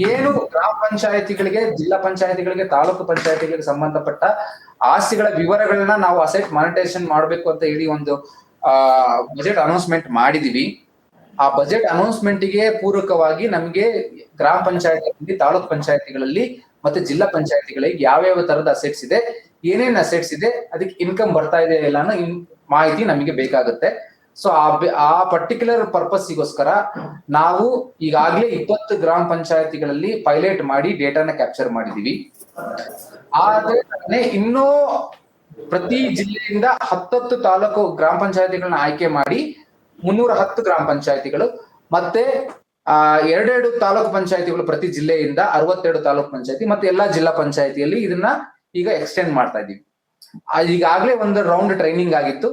ಏನು ಗ್ರಾಮ ಪಂಚಾಯತಿಗಳಿಗೆ, ಜಿಲ್ಲಾ ಪಂಚಾಯತಿಗಳಿಗೆ, ತಾಲೂಕು ಪಂಚಾಯತಿಗಳಿಗೆ ಸಂಬಂಧಪಟ್ಟ ಆಸ್ತಿಗಳ ವಿವರಗಳನ್ನ ನಾವು ಅಸೆಟ್ ಮಾನಿಟೈಸೇಷನ್ ಮಾಡಬೇಕು ಅಂತ ಹೇಳಿ ಒಂದು ಬಜೆಟ್ ಅನೌನ್ಸ್ಮೆಂಟ್ ಮಾಡಿದೀವಿ. ಆ ಬಜೆಟ್ ಅನೌನ್ಸ್ಮೆಂಟ್ ಗೆ ಪೂರಕವಾಗಿ ನಮಗೆ ಗ್ರಾಮ ಪಂಚಾಯತಿ, ತಾಲೂಕು ಪಂಚಾಯತಿಗಳಲ್ಲಿ ಮತ್ತೆ ಜಿಲ್ಲಾ ಪಂಚಾಯತಿಗಳಿಗೆ ಯಾವ್ಯಾವ ತರದ ಅಸೆಟ್ಸ್ ಇದೆ, ಏನೇನ್ ಅಸೆಟ್ಸ್ ಇದೆ, ಅದಕ್ಕೆ ಇನ್ಕಮ್ ಬರ್ತಾ ಇದೆ ಇಲ್ಲ ಅನ್ನೋ ಮಾಹಿತಿ ನಮಗೆ ಬೇಕಾಗುತ್ತೆ. ಸೊ ಆ ಪರ್ಟಿಕ್ಯುಲರ್ ಪರ್ಪಸ್ಗೋಸ್ಕರ ನಾವು ಈಗಾಗಲೇ 20 ಗ್ರಾಮ ಪಂಚಾಯತಿಗಳಲ್ಲಿ ಪೈಲಟ್ ಮಾಡಿ ಡೇಟಾನ ಕ್ಯಾಪ್ಚರ್ ಮಾಡಿದೀವಿ. ಆದ್ರೆ ಇನ್ನೂ ಪ್ರತಿ ಜಿಲ್ಲೆಯಿಂದ 10 ತಾಲೂಕು ಗ್ರಾಮ ಪಂಚಾಯತಿಗಳನ್ನ ಆಯ್ಕೆ ಮಾಡಿ 310 ಗ್ರಾಮ ಪಂಚಾಯತಿಗಳು ಮತ್ತೆ 2 ತಾಲೂಕು ಪಂಚಾಯತಿಗಳು ಪ್ರತಿ ಜಿಲ್ಲೆಯಿಂದ 62 ತಾಲೂಕು ಪಂಚಾಯತಿ ಮತ್ತೆ ಎಲ್ಲಾ ಜಿಲ್ಲಾ ಪಂಚಾಯತಿಯಲ್ಲಿ ಇದನ್ನ ಈಗ ಎಕ್ಸ್ಟೆಂಡ್ ಮಾಡ್ತಾ ಇದೀವಿ. ಈಗಾಗಲೇ ಒಂದು ರೌಂಡ್ ಟ್ರೈನಿಂಗ್ ಆಗಿತ್ತು.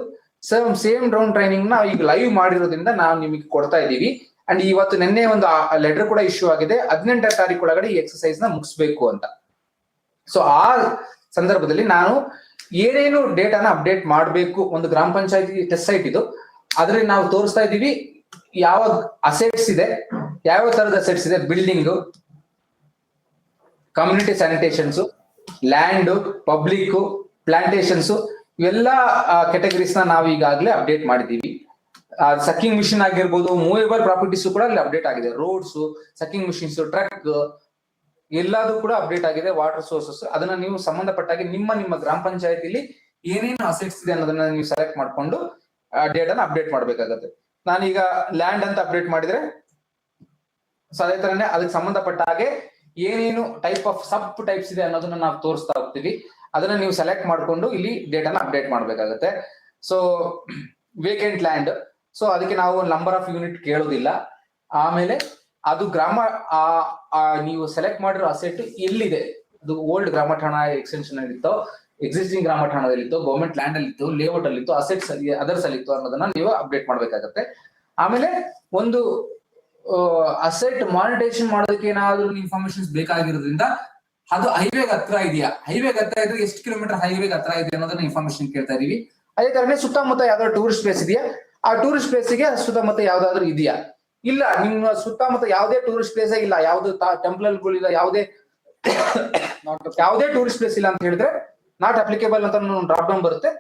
ಸೇಮ್ ರೌಂಡ್ ಟ್ರೈನಿಂಗ್ ನ ಈಗ ಲೈವ್ ಮಾಡಿರೋದ್ರಿಂದ ನಾವು ನಿಮಗೆ ಕೊಡ್ತಾ ಇದೀವಿ. ಅಂಡ್ ಇವತ್ತು ನಿನ್ನೆ ಒಂದು ಲೆಟರ್ ಕೂಡ ಇಶ್ಯೂ ಆಗಿದೆ, 18ನೇ ತಾರೀಕು ಒಳಗಡೆ ಈ ಎಕ್ಸರ್ಸೈಸ್ ನ ಮುಗಿಸ್ಬೇಕು ಅಂತ. ಸೊ ಆ ಸಂದರ್ಭದಲ್ಲಿ ನಾನು ಏನೇನು ಡೇಟಾನ ಅಪ್ಡೇಟ್ ಮಾಡಬೇಕು, ಒಂದು ಗ್ರಾಮ ಪಂಚಾಯತಿ ಟೆಸ್ಟ್ ಸೈಟ್ ಇದು, ಅದ್ರಲ್ಲಿ ನಾವು ತೋರಿಸ್ತಾ ಇದೀವಿ ಯಾವ ಅಸೆಟ್ಸ್ ಇದೆ, ಯಾವ ತರದ ಅಸೆಟ್ಸ್ ಇದೆ, building, community sanitations, land, public, plantations, ಇವೆಲ್ಲ ಕೆಟಗರೀಸ್ ನಾವು ಈಗಾಗಲೇ ಅಪ್ಡೇಟ್ ಮಾಡಿದೀವಿ. ಸಕ್ಕಿಂಗ್ ಮಿಷಿನ್ ಆಗಿರ್ಬೋದು, ಮೂವೇಬಲ್ ಪ್ರಾಪರ್ಟೀಸ್ ಕೂಡ ಅಲ್ಲಿ ಅಪ್ಡೇಟ್ ಆಗಿದೆ. ರೋಡ್ಸ್, ಸಕ್ಕಿಂಗ್ ಮಿಷಿನ್ಸ್, ಟ್ರಕ್ ಎಲ್ಲದೂ ಕೂಡ ಅಪ್ಡೇಟ್ ಆಗಿದೆ. ವಾಟರ್ ಸೋರ್ಸಸ್, ಅದನ್ನ ನೀವು ಸಂಬಂಧಪಟ್ಟಾಗಿ ನಿಮ್ಮ ಗ್ರಾಮ ಪಂಚಾಯತಿಲಿ ಏನೇನು ಅಸೆಟ್ಸ್ ಇದೆ ಅನ್ನೋದನ್ನ ನೀವು ಸೆಲೆಕ್ಟ್ ಮಾಡ್ಕೊಂಡು ಡೇಟಾನ ಅಪ್ಡೇಟ್ ಮಾಡ್ಬೇಕಾಗತ್ತೆ. ನಾನೀಗ ಲ್ಯಾಂಡ್ ಅಂತ ಅಪ್ಡೇಟ್ ಮಾಡಿದ್ರೆ ಅದೇ ತರನೇ ಅದಕ್ಕೆ ಸಂಬಂಧಪಟ್ಟ ಹಾಗೆ ಏನೇನು ಟೈಪ್ ಆಫ್ ಸಬ್ ಟೈಪ್ಸ್ ಇದೆ ಅನ್ನೋದನ್ನ ನಾವು ತೋರಿಸ್ತಾ ಹೋಗ್ತೀವಿ. ಅದನ್ನ ನೀವು ಸೆಲೆಕ್ಟ್ ಮಾಡ್ಕೊಂಡು ಇಲ್ಲಿ ಡೇಟಾನ ಅಪ್ಡೇಟ್ ಮಾಡ್ಬೇಕಾಗತ್ತೆ. ಸೊ ವೇಕೆಂಟ್ ಲ್ಯಾಂಡ್, ಸೊ ಅದಕ್ಕೆ ನಾವು ನಂಬರ್ ಆಫ್ ಯೂನಿಟ್ ಕೇಳೋದಿಲ್ಲ. ಆಮೇಲೆ ಅದು ಗ್ರಾಮ ನೀವು ಸೆಲೆಕ್ಟ್ ಮಾಡಿರೋ ಅಸೆಟ್ ಎಲ್ಲಿದೆ, ಅದು ಓಲ್ಡ್ ಗ್ರಾಮ ಠಾಣಾ ಎಕ್ಸ್ಟೆನ್ಷನ್ ಇರುತ್ತೋ ಎಕ್ಸಿಸ್ಟಿಂಗ್ ಗ್ರಾಮ ಠಾಣದಲ್ಲಿತ್ತು, ಗೌರ್ಮೆಂಟ್ ಲ್ಯಾಂಡ್ ಅಲ್ಲಿತ್ತು, ಲೇಔಟ್ ಅಲ್ಲಿತ್ತು, ಅಸೆಟ್ಸ್ ಅಲ್ಲಿ ಅದರ್ಸ್ ಅಲ್ಲಿತ್ತು ಅನ್ನೋದನ್ನ ನೀವು ಅಪ್ಡೇಟ್ ಮಾಡ್ಬೇಕಾಗತ್ತೆ. ಆಮೇಲೆ ಒಂದು ಅಸೆಟ್ ಮಾನಿಟೈಸೇಷನ್ ಮಾಡೋದಕ್ಕೆ ಏನಾದ್ರು ಇನ್ಫಾರ್ಮೇಶನ್ಸ್ ಬೇಕಾಗಿರೋದ್ರಿಂದ ಅದು ಹೈವೇಗೆ ಹತ್ರ ಇದೆಯಾ, ಹೈವೇಗೆ ಹತ್ರ ಇದ್ರೆ ಎಷ್ಟು ಕಿಲೋಮೀಟರ್ ಹೈವೇಗೆ ಹತ್ರ ಇದೆ ಅನ್ನೋದನ್ನ ಇನ್ಫಾರ್ಮೇಶನ್ ಕೇಳ್ತಾ ಇದೀವಿ. ಅದೇ ತರನೇ ಸುತ್ತಮುತ್ತ ಯಾವ್ದಾದ್ರು ಟೂರಿಸ್ಟ್ ಪ್ಲೇಸ್ ಇದೆಯಾ, ಆ ಟೂರಿಸ್ಟ್ ಪ್ಲೇಸ್ಗೆ ಸುತ್ತಮುತ್ತ ಯಾವ್ದಾದ್ರು ಇದೆಯಾ, ಇಲ್ಲ ನಿಮ್ಮ ಸುತ್ತಮುತ್ತ ಯಾವುದೇ ಟೂರಿಸ್ಟ್ ಪ್ಲೇಸ್ ಇಲ್ಲ, ಯಾವ್ದು ಟೆಂಪಲ್ಗಳಿಲ್ಲ, ಯಾವುದೇ ಟೂರಿಸ್ಟ್ ಪ್ಲೇಸ್ ಇಲ್ಲ ಅಂತ ಹೇಳಿದ್ರೆ ನಾಟ್ ಅಪ್ಲಿಕೇಬಲ್ ಅಂತ ಡ್ರಾಪ್ ಡೌನ್ ಬರುತ್ತೆ.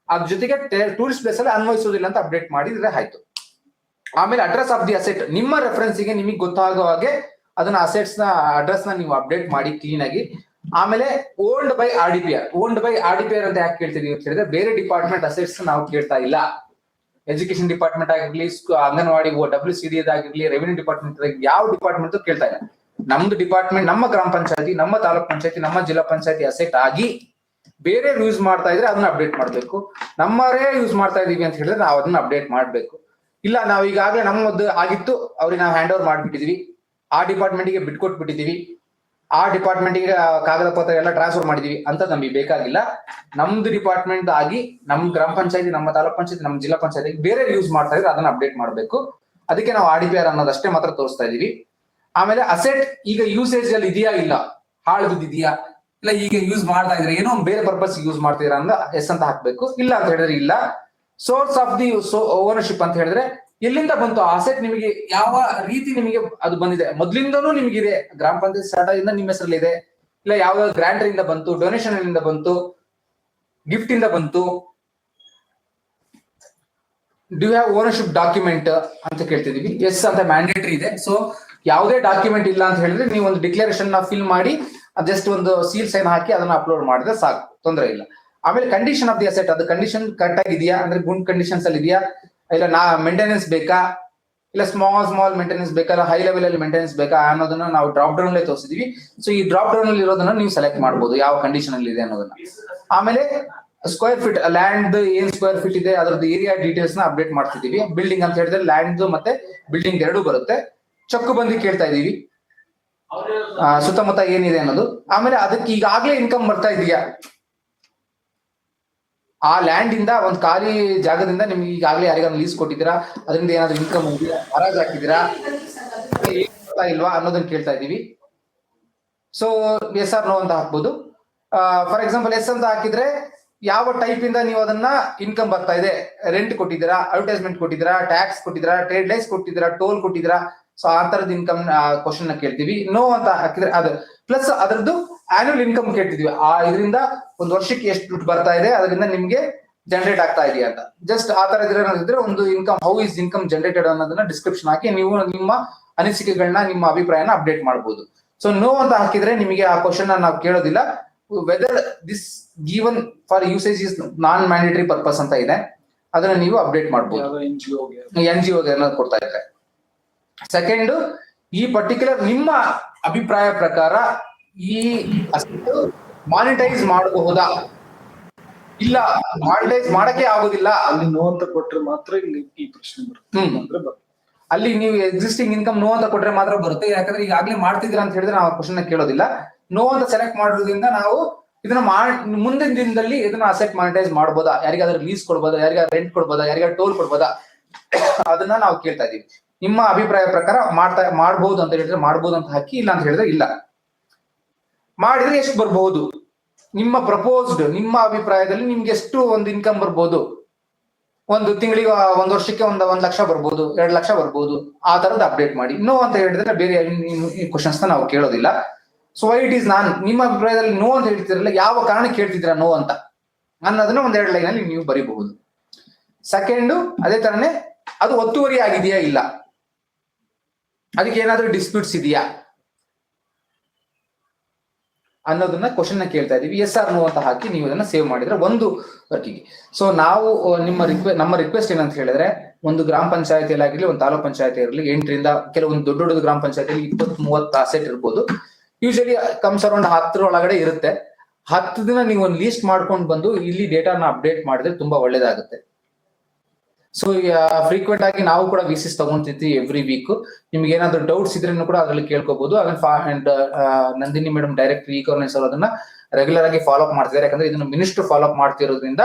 ಅದ್ರ ಜೊತೆಗೆ ಟೂರಿಸ್ಟ್ ಪ್ಲೇಸ್ ಅಲ್ಲಿ ಅನ್ವಯಿಸೋದಿಲ್ಲ ಅಂತ ಅಪ್ಡೇಟ್ ಮಾಡಿದ್ರೆ ಆಯ್ತು. ಆಮೇಲೆ ಅಡ್ರೆಸ್ ಆಫ್ ದಿ ಅಸೆಟ್ ನಿಮ್ಮ ರೆಫರೆನ್ಸ್ ಗೆ ನಿಮಗೆ ಗೊತ್ತಾಗೋ ಹಾಗೆ ಅದನ್ನ ಅಸೆಟ್ಸ್ ನ ಅಡ್ರೆಸ್ ನ ನೀವು ಅಪ್ಡೇಟ್ ಮಾಡಿ ಕ್ಲೀನ್ ಆಗಿ. ಆಮೇಲೆ owned by RDPR. Owned by RDPR ಅಂತ ಯಾಕೆ ಕೇಳ್ತೀವಿ ಅಂತ ಹೇಳಿದ್ರೆ ಬೇರೆ ಡಿಪಾರ್ಟ್ಮೆಂಟ್ ಅಸೆಟ್ಸ್ ನಾವು ಕೇಳ್ತಾ ಇಲ್ಲ. ಎಜುಕೇಶನ್ ಡಿಪಾರ್ಟ್ಮೆಂಟ್ ಆಗಿರ್ಲಿ, ಅಂಗನವಾಡಿ, WCD ಆಗಿರ್ಲಿ, ರೆವಿನ್ಯೂ ಡಿಪಾರ್ಟ್ಮೆಂಟ್ ಯಾವ ಡಿಪಾರ್ಟ್ಮೆಂಟ್ ಕೇಳ್ತಾ ಇಲ್ಲ. ನಮ್ದು ಡಿಪಾರ್ಟ್ಮೆಂಟ್, ನಮ್ಮ ಗ್ರಾಮ ಪಂಚಾಯತಿ, ನಮ್ಮ ತಾಲೂಕ್ ಪಂಚಾಯತಿ, ನಮ್ಮ ಜಿಲ್ಲಾ ಪಂಚಾಯತಿ ಅಸೆಟ್ ಆಗಿ ಬೇರೆ ಯೂಸ್ ಮಾಡ್ತಾ ಇದ್ರೆ ಅದನ್ನ ಅಪ್ಡೇಟ್ ಮಾಡ್ಬೇಕು. ನಮ್ಮರೇ ಯೂಸ್ ಮಾಡ್ತಾ ಇದೀವಿ ಅಂತ ಹೇಳಿದ್ರೆ ನಾವು ಅದನ್ನ ಅಪ್ಡೇಟ್ ಮಾಡ್ಬೇಕು. ಇಲ್ಲ ನಾವು ಈಗಾಗಲೇ ನಮ್ಮದು ಆಗಿತ್ತು, ಅವ್ರಿಗೆ ನಾವು ಹ್ಯಾಂಡ್ ಓವರ್ ಮಾಡ್ಬಿಟ್ಟಿದೀವಿ, ಆ ಡಿಪಾರ್ಟ್ಮೆಂಟ್ಗೆ ಬಿಟ್ಕೊಟ್ಬಿಟ್ಟಿದೀವಿ, ಆ ಡಿಪಾರ್ಟ್ಮೆಂಟ್ಗೆ ಕಾಗದ ಪತ್ರ ಎಲ್ಲ ಟ್ರಾನ್ಸ್ಫರ್ ಮಾಡಿದೀವಿ ಅಂತ ನಮಗೆ ಬೇಕಾಗಿಲ್ಲ. ನಮ್ದು ಡಿಪಾರ್ಟ್ಮೆಂಟ್ ಆಗಿ ನಮ್ ಗ್ರಾಮ ಪಂಚಾಯತಿ, ನಮ್ಮ ತಾಲೂಕ್ ಪಂಚಾಯತಿ, ನಮ್ಮ ಜಿಲ್ಲಾ ಪಂಚಾಯತಿ ಬೇರೆ ಯೂಸ್ ಮಾಡ್ತಾ ಇದ್ರೆ ಅದನ್ನ ಅಪ್ಡೇಟ್ ಮಾಡ್ಬೇಕು. ಅದಕ್ಕೆ ನಾವು RDPR ಅನ್ನೋದಷ್ಟೇ ಮಾತ್ರ ತೋರಿಸ್ತಾ ಇದೀವಿ. ಆಮೇಲೆ ಅಸೆಟ್ ಈಗ ಯೂಸೇಜ್ ಅಲ್ಲಿ ಇದೆಯಾ, ಇಲ್ಲ ಹಾಳದಿದ್ಯಾ, ಇಲ್ಲ ಈಗ ಯೂಸ್ ಮಾಡ್ತಾ ಇದ್ರೆ ಏನೋ ಒಂದು ಬೇರೆ ಪರ್ಪಸ್ ಯೂಸ್ ಮಾಡ್ತೀರಾ ಅಂದ್ರೆ ಎಸ್ ಅಂತ ಹಾಕ್ಬೇಕು. ಇಲ್ಲ ಅಂತ ಹೇಳಿದ್ರೆ ಇಲ್ಲ. ಸೋರ್ಸ್ ಆಫ್ ದಿ ಓನರ್ಶಿಪ್ ಅಂತ ಹೇಳಿದ್ರೆ ಎಲ್ಲಿಂದ ಬಂತು ಅಸೆಟ್, ನಿಮಗೆ ಯಾವ ರೀತಿ ನಿಮಗೆ ಅದು ಬಂದಿದೆ, ಮೊದ್ಲಿಂದನೂ ನಿಮಗಿದೆ, ಗ್ರಾಮ ಪಂಚಾಯತ್ ಸ್ಟಾರ್ಟ್ ಇಂದ ನಿಮ್ಮ ಹೆಸರಲ್ಲಿ ಇದೆ, ಇಲ್ಲ ಯಾವ್ದಾದ್ರು ಗ್ರಾಂಟ್ ಇಂದ ಬಂತು, ಡೊನೇಷನ್ ಇಂದ ಬಂತು, ಗಿಫ್ಟ್ ಇಂದ ಬಂತು, do you have ownership document ಅಂತ ಕೇಳ್ತಿದೀವಿ. ಎಸ್ ಅಂತ ಮ್ಯಾಂಡೇಟರಿ ಇದೆ. ಸೊ ಯಾವುದೇ ಡಾಕ್ಯುಮೆಂಟ್ ಇಲ್ಲ ಅಂತ ಹೇಳಿದ್ರೆ ನೀವು ಒಂದು ಡಿಕ್ಲರೇಷನ್ ನ ಫಿಲ್ ಮಾಡಿ ಜಸ್ಟ್ ಒಂದು ಸೀಲ್ ಸೈನ್ ಹಾಕಿ ಅದನ್ನ ಅಪ್ಲೋಡ್ ಮಾಡಿದ್ರೆ ಸಾಕು, ತೊಂದರೆ ಇಲ್ಲ. ಆಮೇಲೆ ಕಂಡೀಷನ್ ಆಫ್ ದಿ ಅಸೆಟ್, ಅದು ಕಂಡೀಷನ್ ಕರೆಕ್ಟ್ ಆಗಿದೆಯಾ, ಅಂದ್ರೆ ಗುಡ್ ಕಂಡೀಷನ್ಸ್ ಅಲ್ಲಿ ಇದೆಯಾ, ಇಲ್ಲ ಮೇಂಟೆನೆನ್ಸ್ ಬೇಕಾ, ಇಲ್ಲ ಸ್ಮಾಲ್ ಮೇಂಟೆನೆನ್ಸ್ ಬೇಕಾ, ಇಲ್ಲ ಹೈ ಲೆವೆಲ್ ಅಲ್ಲಿ ಮೇಂಟೆನೆನ್ಸ್ ಬೇಕಾ ಅನ್ನೋದನ್ನ ನಾವು ಡ್ರಾಪ್ ಡೌನ್ ಅಲ್ಲಿ ತೋರಿಸಿದೀವಿ. ಸೊ ಈ ಡ್ರಾಪ್ ಡೌನ್ ಅಲ್ಲಿ ಇರೋದನ್ನ ನೀವು ಸೆಲೆಕ್ಟ್ ಮಾಡಬಹುದು ಯಾವ ಕಂಡೀಷನ್ ಅಲ್ಲಿ ಇದೆ ಅನ್ನೋದನ್ನ. ಆಮೇಲೆ ಸ್ಕ್ವೇರ್ ಫೀಟ್, ಲ್ಯಾಂಡ್ ಏನ್ ಸ್ಕ್ವೇರ್ ಫೀಟ್ ಇದೆ ಅದರದ್ದು ಏರಿಯಾ ಡೀಟೇಲ್ಸ್ ನ ಅಪ್ಡೇಟ್ ಮಾಡ್ತಿದೀವಿ. ಬಿಲ್ಡಿಂಗ್ ಅಂತ ಹೇಳಿದ್ರೆ ಲ್ಯಾಂಡ್ ಮತ್ತೆ ಬಿಲ್ಡಿಂಗ್ ಎರಡೂ ಬರುತ್ತೆ. ಚಕ್ಕು ಬಂದು ಕೇಳ್ತಾ ಇದೀವಿ ಸುತ್ತಮುತ್ತ ಏನಿದೆ ಅನ್ನೋದು. ಆಮೇಲೆ ಅದಕ್ಕೆ ಈಗಾಗ್ಲೇ ಇನ್ಕಮ್ ಬರ್ತಾ ಇದೆಯಾ, ಆ ಲ್ಯಾಂಡ್ ಇಂದ ಒಂದು ಖಾಲಿ ಜಾಗದಿಂದ ನಿಮ್ಗೆ ಈಗಾಗಲೇ ಯಾರಿಗಾದ್ರು ಲೀಸ್ ಕೊಟ್ಟಿದ್ದೀರಾ, ಅದರಿಂದ ಏನಾದ್ರು ಇನ್ಕಮ್ ಹರಾಜ್ ಹಾಕಿದ್ದೀರಾ ಇಲ್ವಾ ಅನ್ನೋದನ್ನ ಕೇಳ್ತಾ ಇದೀವಿ. ಸೊ ಎಸ್ ಆರ್ ನೋ ಅಂತ ಹಾಕ್ಬೋದು. ಫಾರ್ ಎಕ್ಸಾಂಪಲ್ ಎಸ್ ಅಂತ ಹಾಕಿದ್ರೆ ಯಾವ ಟೈಪ್ ಇಂದ ನೀವು ಅದನ್ನ ಇನ್ಕಮ್ ಬರ್ತಾ ಇದೆ, ರೆಂಟ್ ಕೊಟ್ಟಿದ್ದೀರಾ, ಅಡ್ವರ್ಟೈಸ್ಮೆಂಟ್ ಕೊಟ್ಟಿದ್ದೀರಾ, ಟ್ಯಾಕ್ಸ್ ಕೊಟ್ಟಿದ್ದೀರಾ, ಟ್ರೇಡ್ ಲೈಸ್ ಕೊಟ್ಟಿದ್ದೀರಾ, ಟೋಲ್ ಕೊಟ್ಟಿದ್ದೀರಾ, ಸೊ ಆ ತರದ ಇನ್ಕಮ್ ಕ್ವಶನ್ ನ ಕೇಳ್ತೀವಿ. ನೋ ಅಂತ ಹಾಕಿದ್ರೆ ಅದು ಪ್ಲಸ್ ಅದರದ್ದು ಆನ್ಯುವಲ್ ಇನ್ಕಮ್ ಕೇಳ್ತಿದ್ವಿ, ಆ ಇದರಿಂದ ಒಂದು ವರ್ಷಕ್ಕೆ ಎಷ್ಟು ದುಡ್ಡು ಬರ್ತಾ ಇದೆ, ಅದರಿಂದ ನಿಮ್ಗೆ ಜನರೇಟ್ ಆಗ್ತಾ ಇದೆಯಾ ಅಂತ. ಜಸ್ಟ್ ಆ ತರ ಇದ್ರೆ ಒಂದು income, how is income generated ಅನ್ನೋದನ್ನ ಡಿಸ್ಕ್ರಿಪ್ಷನ್ ಹಾಕಿ ನೀವು ನಿಮ್ಮ ಅನಿಸಿಕೆಗಳನ್ನ, ನಿಮ್ಮ ಅಭಿಪ್ರಾಯನ ಅಪ್ಡೇಟ್ ಮಾಡಬಹುದು. ಸೊ ನೋ ಅಂತ ಹಾಕಿದ್ರೆ ನಿಮಗೆ ಆ ಕ್ವಶನ್ ನಾವು ಕೇಳೋದಿಲ್ಲ. Weather this given for usage is non mandatory purpose ಅಂತ ಇದೆ, ಅದನ್ನ ನೀವು ಅಪ್ಡೇಟ್ ಮಾಡಬಹುದು. NGO ಗೆ ಅನ್ನೋದು ಕೊಡ್ತಾ ಇದ್ದಾರೆ. ಸೆಕೆಂಡ್, ಈ ಪರ್ಟಿಕ್ಯುಲರ್ ನಿಮ್ಮ ಅಭಿಪ್ರಾಯ ಪ್ರಕಾರ ಈ ಮಾನಿಟೈಸ್ ಮಾಡಬಹುದಾ, ಇಲ್ಲ ಮಾನಿಟೈಸ್ ಮಾಡಕ್ಕೆ ಆಗೋದಿಲ್ಲ, ಅಲ್ಲಿ ನೋ ಅಂತ ಕೊಟ್ರೆ ಮಾತ್ರ ಇಲ್ಲಿ ಈ ಪ್ರಶ್ನೆ ಬರುತ್ತೆ. ಅಲ್ಲಿ ನೀವು ಎಕ್ಸಿಸ್ಟಿಂಗ್ ಇನ್ಕಮ್ ನೋ ಅಂತ ಕೊಟ್ರೆ ಮಾತ್ರ ಬರುತ್ತೆ. ಯಾಕಂದ್ರೆ ಈಗಾಗಲೇ ಮಾಡ್ತಿದ್ರ ಅಂತ ಹೇಳಿದ್ರೆ ನಾವು ಕ್ವಶನ್ ಕೇಳೋದಿಲ್ಲ. ನೋ ಅಂತ ಸೆಲೆಕ್ಟ್ ಮಾಡೋದ್ರಿಂದ ನಾವು ಇದನ್ನ ಮುಂದಿನ ದಿನದಲ್ಲಿ ಇದನ್ನ ಅಸೆಟ್ ಮಾನಿಟೈಸ್ ಮಾಡಬಹುದಾ, ಯಾರಿಗಾದ್ರೂ ಲೀಸ್ ಕೊಡ್ಬೋದಾ, ಯಾರಿಗಾದ್ರೂ ರೆಂಟ್ ಕೊಡ್ಬೋದಾ, ಯಾರಿಗಾದ್ರೂ ಟೋಲ್ ಕೊಡ್ಬೋದಾ, ಅದನ್ನ ನಾವು ಕೇಳ್ತಾ ಇದೀವಿ. ನಿಮ್ಮ ಅಭಿಪ್ರಾಯ ಪ್ರಕಾರ ಮಾಡಬಹುದು ಅಂತ ಹೇಳಿದ್ರೆ ಮಾಡಬಹುದು ಅಂತ ಹಾಕಿ, ಇಲ್ಲ ಅಂತ ಹೇಳಿದ್ರೆ ಇಲ್ಲ. ಮಾಡಿದ್ರೆ ಎಷ್ಟು ಬರ್ಬಹುದು, ನಿಮ್ಮ ಪ್ರಪೋಸ್ಡ್, ನಿಮ್ಮ ಅಭಿಪ್ರಾಯದಲ್ಲಿ ನಿಮ್ಗೆ ಎಷ್ಟು ಒಂದು ಇನ್ಕಮ್ ಬರ್ಬೋದು, ಒಂದು ತಿಂಗಳಿಗೆ, ಒಂದು ವರ್ಷಕ್ಕೆ 1 ಲಕ್ಷ ಬರ್ಬೋದು, 2 ಲಕ್ಷ ಬರ್ಬೋದು, ಆ ತರದ್ದು ಅಪ್ಡೇಟ್ ಮಾಡಿ. ನೋ ಅಂತ ಹೇಳಿದ್ರೆ ಬೇರೆ ಕ್ವಶನ್ಸ್ ನಾವು ಕೇಳೋದಿಲ್ಲ. ಸೊ ವೈ ಇಟ್ ಈಸ್ ನಿಮ್ಮ ಅಭಿಪ್ರಾಯದಲ್ಲಿ ನೋ ಅಂತ ಹೇಳ್ತಿರಲ್ಲ, ಯಾವ ಕಾರಣಕ್ಕೆ ಕೇಳ್ತಿದ್ರ ನೋ ಅಂತ ಅನ್ನೋದನ್ನ 1-2 ಲೈನ್ ಅಲ್ಲಿ ನೀವು ಬರೀಬಹುದು. ಸೆಕೆಂಡ್, ಅದೇ ತರನೇ ಅದು ಒತ್ತುವರಿ ಆಗಿದೆಯಾ ಇಲ್ಲ, ಅದಕ್ಕೆ ಏನಾದ್ರೂ ಡಿಸ್ಪ್ಯೂಟ್ಸ್ ಇದೆಯಾ ಅನ್ನೋದನ್ನ ಕ್ವಶನ್ ನ ಕೇಳ್ತಾ ಇದೀವಿ. ಎಸ್ ಆರ್ ನೋ ಅಂತ ಹಾಕಿ ನೀವು ಅದನ್ನ ಸೇವ್ ಮಾಡಿದ್ರೆ ಒಂದು ವರ್ಕಿಗೆ. ಸೊ ನಾವು ನಮ್ಮ ರಿಕ್ವೆಸ್ಟ್ ಏನಂತ ಹೇಳಿದ್ರೆ, ಒಂದು ಗ್ರಾಮ ಪಂಚಾಯತಿಯಲ್ಲಿ ಆಗಿರ್ಲಿ, ಒಂದು ತಾಲೂಕ್ ಪಂಚಾಯತಿ ಇರಲಿ, 8ರಿಂದ ಕೆಲವೊಂದು ದೊಡ್ಡ ಗ್ರಾಮ ಪಂಚಾಯತಿಯಲ್ಲಿ 20-30 ಅಸೆಟ್ ಇರ್ಬೋದು. ಯೂಶಲಿ ಕಮ್ಸ್ ಅರೌಂಡ್ 10 ಒಳಗಡೆ ಇರುತ್ತೆ. 10 ದಿನ ನೀವು ಒಂದು ಲೀಸ್ಟ್ ಮಾಡ್ಕೊಂಡು ಬಂದು ಇಲ್ಲಿ ಡೇಟಾನ ಅಪ್ಡೇಟ್ ಮಾಡಿದ್ರೆ ತುಂಬಾ ಒಳ್ಳೇದಾಗುತ್ತೆ. ಸೊ ಫ್ರೀಕ್ವೆಂಟ್ ಆಗಿ ನಾವು ಕೂಡ ವಿಸಿಸ್ ತಗೊಂತಿರ್ತೀವಿ ಎವ್ರಿ ವೀಕ್. ನಿಮ್ಗೆ ಏನಾದ್ರು ಡೌಟ್ಸ್ ಇದ್ರೂ ಕೂಡ ಅದ್ರಲ್ಲಿ ಕೇಳ್ಕೋಬಹುದು. And Nandini madam direct e governance ಅವರು ಅದನ್ನ ರೆಗ್ಯುಲರ್ ಆಗಿ ಫಾಲೋ ಅಪ್ ಮಾಡ್ತಿದ್ದಾರೆ. ಯಾಕಂದ್ರೆ ಇದನ್ನು ಮಿನಿಸ್ಟರ್ ಫಾಲೋ ಅಪ್ ಮಾಡ್ತಿರೋದ್ರಿಂದ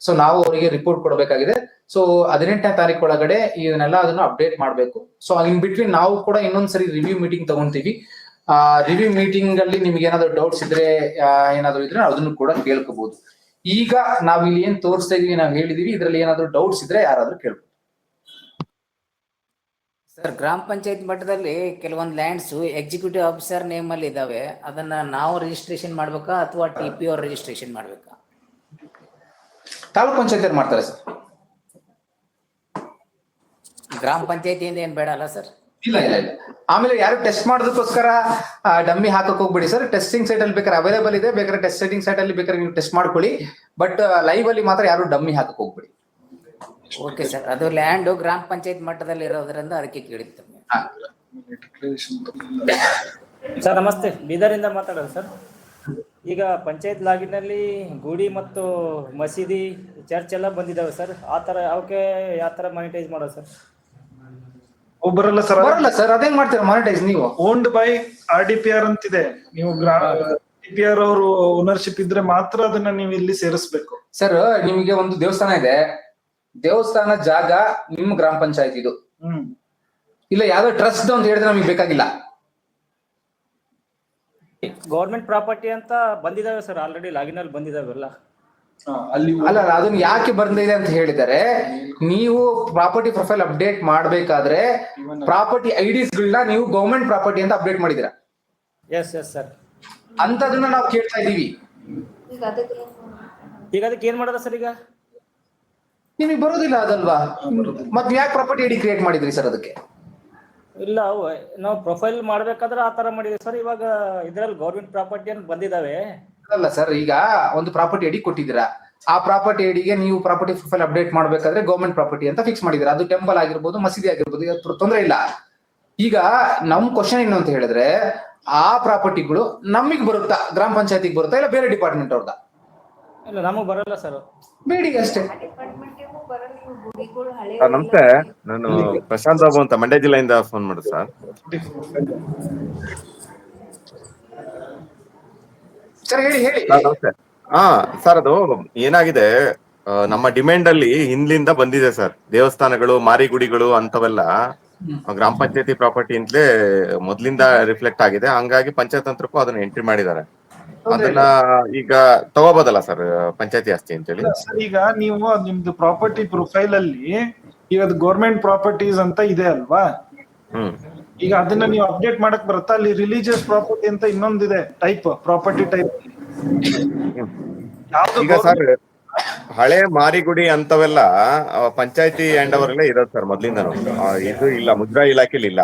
ಸೊ ನಾವು ಅವರಿಗೆ ರಿಪೋರ್ಟ್ ಕೊಡಬೇಕಾಗಿದೆ. ಸೊ 18ನೇ ತಾರೀಕು ಒಳಗಡೆ ಇದನ್ನೆಲ್ಲ ಅದನ್ನು ಅಪ್ಡೇಟ್ ಮಾಡಬೇಕು. ಸೊ ಇನ್ ಬಿಟ್ವೀನ್ ನಾವು ಕೂಡ ಇನ್ನೊಂದ್ಸರಿ ರಿವ್ಯೂ ಮೀಟಿಂಗ್ ತಗೊಂತೀವಿ. ರಿವ್ಯೂ ಮೀಟಿಂಗ್ ಅಲ್ಲಿ ನಿಮ್ಗೆ ಏನಾದ್ರು ಡೌಟ್ಸ್ ಇದ್ರೆ ಏನಾದ್ರು ಇದ್ರೆ ಅದನ್ನು ಕೂಡ ಕೇಳ್ಕೋಬಹುದು. ಈಗ ನಾವ್ ಇಲ್ಲಿ ಏನ್ ತೋರಿಸ್ತಾ ಇದೀವಿ, ನಾವ್ ಹೇಳಿದೀವಿ, ಇದ್ರಲ್ಲಿ ಏನಾದ್ರು ಡೌಟ್ಸ್ ಇದ್ರೆ ಯಾರಾದ್ರೂ ಕೇಳ್ಬೋದು. ಸರ್, ಗ್ರಾಮ ಪಂಚಾಯತ್ ಮಟ್ಟದಲ್ಲಿ ಕೆಲವೊಂದು ಲ್ಯಾಂಡ್ಸ್ ಎಕ್ಸಿಕ್ಯೂಟಿವ್ ಆಫೀಸರ್ ನೇಮ್ ಅಲ್ಲಿ ಇದಾವೆ. ಅದನ್ನ ನಾವು ರಿಜಿಸ್ಟ್ರೇಷನ್ ಮಾಡ್ಬೇಕಾ ಅಥವಾ TP ಅವ್ರು ರಿಜಿಸ್ಟ್ರೇಷನ್ ಮಾಡ್ಬೇಕಾ? ತಾಲೂಕ್ ಪಂಚಾಯತ್ ಮಾಡ್ತಾರೆ ಸರ್. ಗ್ರಾಮ ಪಂಚಾಯತಿಯಿಂದ ಏನ್ ಬೇಡ ಅಲ್ಲ ಸರ್? ಇಲ್ಲ. ಆಮೇಲೆ ಯಾರು ಟೆಸ್ಟ್ ಮಾಡೋದಕ್ಕೋಸ್ಕರ ಡಮ್ಮಿ ಹಾಕಕ್ ಹೋಗ್ಬೇಡಿ ಸರ್. ಟೆಸ್ಟಿಂಗ್ ಸೈಟ್ ಅಲ್ಲಿ ಬೇಕಾದ್ರೆ ಅವೈಲೇಬಲ್ ಇದೆ, ಬೇಕಾದ್ರೆ ಟೆಸ್ಟಿಂಗ್ ಸೈಟ್ ಅಲ್ಲಿ ಬೇಕಾದ್ರೆ ನೀವು ಟೆಸ್ಟ್ ಮಾಡ್ಕೊಳ್ಳಿ. ಬಟ್ ಲೈವ್ ಅಲ್ಲಿ ಮಾತ್ರ ಯಾರು ಡಮ್ಮಿ ಹಾಕಕ್ ಹೋಗ್ಬೇಡಿ. ಓಕೆ ಸರ್, ಅದು ಲ್ಯಾಂಡ್ ಗ್ರಾಮ ಪಂಚಾಯತ್ ಮಟ್ಟದಲ್ಲಿ ಇರೋದ್ರಿಂದ ಅದಕ್ಕೆ ಕೇಳಿದ್ದೆ. ಸರ್ ನಮಸ್ತೆ, ಬೀದರಿಂದ ಮಾತಾಡೋದು ಸರ್. ಈಗ ಪಂಚಾಯತ್ ಲಾಗಿನಲ್ಲಿ ಗುಡಿ ಮತ್ತು ಮಸೀದಿ, ಚರ್ಚ್ ಎಲ್ಲ ಬಂದಿದ್ದಾವೆ ಸರ್. ಆ ಥರ ಅವಕ್ಕೆ ಯಾವ ಥರ ಮಾನಿಟೈಸ್ ಮಾಡೋದು ಸರ್? ಬರಲ್ಲ ಸರ್. ಬರಲ್ಲ ಸರ್, ಅದೇನ್ ಮಾಡ್ತೀರಾ ಮಾನಿಟೈಸ್ ನೀವು? ಓನ್ಡ್ ಬೈ RDPR ಅಂತಿದೆ. ನೀವು RDPR ಅವರು ಓನರ್ಶಿಪ್ ಇದ್ರೆ ಮಾತ್ರ ಅದನ್ನ ನೀವು ಇಲ್ಲಿ ಸೇರಿಸ್ಬೇಕು ಸರ್. ನಿಮಗೆ ಒಂದು ದೇವಸ್ಥಾನ ಇದೆ, ದೇವಸ್ಥಾನ ಜಾಗ ನಿಮ್ಮ ಗ್ರಾಮ ಪಂಚಾಯತ್ ಇದು. ಇಲ್ಲ ಯಾವ್ದೋ ಟ್ರಸ್ಟ್ ಅಂತ ಹೇಳಿದ್ರೆ ನಮಗೆ ಬೇಕಾಗಿಲ್ಲ. ಗೌರ್ಮೆಂಟ್ ಪ್ರಾಪರ್ಟಿ ಅಂತ ಬಂದಿದಾವೆ ಸರ್, ಆಲ್ರೆಡಿ ಲಾಗಿನಲ್ಲಿ ಬಂದಿದಾವೆಲ್ಲ. ಅಲ್ಲಿ ಅಲ್ಲ, ಅದನ್ನ ಯಾಕೆ ಬಂದಿದೆ ಅಂತ ಹೇಳಿದರೆ, ನೀವು ಪ್ರಾಪರ್ಟಿ ಪ್ರೊಫೈಲ್ ಅಪ್ಡೇಟ್ ಮಾಡ್ಬೇಕಾದ್ರೆ ಪ್ರಾಪರ್ಟಿ ಐಡಿಸ್ ಗಳನ್ನ ನೀವು ಗೌರ್ಮೆಂಟ್ ಪ್ರಾಪರ್ಟಿ ಅಂತ ಅಪ್ಡೇಟ್ ಮಾಡಿದಿರಾ. ಎಸ್ ಸರ್, ಅಂತದನ್ನ ನಾವು ಕೇಳ್ತಾ ಇದೀವಿ. ಈಗ ಅದಕ್ಕೆ ಏನ್ ಮಾಡೋದ ಸರ್? ಈಗ ನಿಮಗೆ ಬರೋದಿಲ್ಲ ಅದಲ್ವಾ? ಮತ್ತೆ ಯಾಕೆ ಪ್ರಾಪರ್ಟಿ ಐಡಿ ಕ್ರಿಯೇಟ್ ಮಾಡಿದ್ರಿ ಸರ್? ಅದಕ್ಕೆ ಇಲ್ಲ, ನಾವು ಪ್ರೊಫೈಲ್ ಮಾಡ್ಬೇಕಾದ್ರೆ ಆ ತರ ಮಾಡಿದ್ವಿ ಸರ್. ಇವಾಗ ಇದ್ರಲ್ಲಿ ಗೌರ್ಮೆಂಟ್ ಪ್ರಾಪರ್ಟಿ ಅಂತ ಬಂದಿದಾವೆ. ಅಲ್ಲ ಸರ್, ಈಗ ಒಂದು ಪ್ರಾಪರ್ಟಿ ಐಡಿ ಕೊಟ್ಟಿದ್ದೀರಾ, ಆ ಪ್ರಾಪರ್ಟಿ ಐಡಿಗೆ ನೀವು ಪ್ರಾಪರ್ಟಿ ಪ್ರೊಫೈಲ್ ಅಪ್ಡೇಟ್ ಮಾಡ್ಬೇಕಾದ್ರೆ ಗೌರ್ಮೆಂಟ್ ಪ್ರಾಪರ್ಟಿ ಅಂತ ಫಿಕ್ಸ್ ಮಾಡಿದ್ದೀರಾ. ಅದು ಟೆಂಪಲ್ ಆಗಿರ್ಬೋದು, ಮಸೀದಿ ಆಗಿರ್ಬೋದು, ತೊಂದರೆ ಇಲ್ಲ. ಈಗ ನಮ್ ಕ್ವಶನ್ ಏನು ಅಂತ ಹೇಳಿದ್ರೆ, ಆ ಪ್ರಾಪರ್ಟಿಗಳು ನಮಗ್ ಬರುತ್ತಾ, ಗ್ರಾಮ ಪಂಚಾಯತಿಗೆ ಬರುತ್ತಾ, ಇಲ್ಲ ಬೇರೆ ಡಿಪಾರ್ಟ್ಮೆಂಟ್ ಅವ್ರದಾ? ಇಲ್ಲ, ನಮಗ್ ಬರಲ್ಲ ಸರ್. ಬೇಡಿ ಅಷ್ಟೇ. ನಮಸ್ತೆ, ನಾನು ಪ್ರಶಾಂತ್ ಬಾಬು ಅಂತ ಮಂಡ್ಯ ಜಿಲ್ಲೆಯಿಂದ ಫೋನ್ ಮಾಡುದು ಸರ್. ಸರ್ ಹೇಳಿ. ನಮಸ್ತೆ. ಸರ್, ಅದು ಏನಾಗಿದೆ, ನಮ್ಮ ಡಿಮ್ಯಾಂಡ್ ಅಲ್ಲಿ ಹಿಂದ್ಲಿಂದ ಬಂದಿದೆ ಸರ್. ದೇವಸ್ಥಾನಗಳು, ಮಾರಿಗುಡಿಗಳು ಅಂತವೆಲ್ಲ ಗ್ರಾಮ ಪಂಚಾಯತಿ ಪ್ರಾಪರ್ಟಿ ಅಂತಲೇ ಮೊದ್ಲಿಂದ ರಿಫ್ಲೆಕ್ಟ್ ಆಗಿದೆ. ಹಂಗಾಗಿ ಪಂಚಾಯತ್ ಅದನ್ನ ಎಂಟ್ರಿ ಮಾಡಿದ್ದಾರೆ. ಅದನ್ನ ಈಗ ತಗೋಬೋದಲ್ಲ ಸರ್ ಪಂಚಾಯತಿ ಆಸ್ತಿ ಅಂತೇಳಿ? ಈಗ ನೀವು ನಿಮ್ದು ಪ್ರಾಪರ್ಟಿ ಪ್ರೊಫೈಲ್ ಅಲ್ಲಿ ಈಗ ಅದು ಗೌರ್ಮೆಂಟ್ ಪ್ರಾಪರ್ಟೀಸ್ ಅಂತ ಇದೆ ಅಲ್ವಾ? ಈಗ ಅದನ್ನ ನೀವು ಅಪ್ಡೇಟ್ ಮಾಡಕ್ ಬರುತ್ತಾ? ಅಲ್ಲಿ ರಿಲಿಜಿಯಸ್ ಪ್ರಾಪರ್ಟಿ ಅಂತ ಇನ್ನೊಂದಿದೆ ಟೈಪ್, ಪ್ರಾಪರ್ಟಿ ಟೈಪ್. ಈಗ ಸರ್, ಹಳೆ ಮಾರಿಗುಡಿ ಅಂತವೆಲ್ಲ ಪಂಚಾಯತಿ ಹ್ಯಾಂಡ್ ಓವರ್ ಅಲ್ಲೇ ಇರೋದು ಸರ್ ಮೊದ್ಲಿಂದ. ಇದು ಇಲ್ಲ, ಮುದ್ರಾ ಇಲಾಖೆಲಿ ಇಲ್ಲ.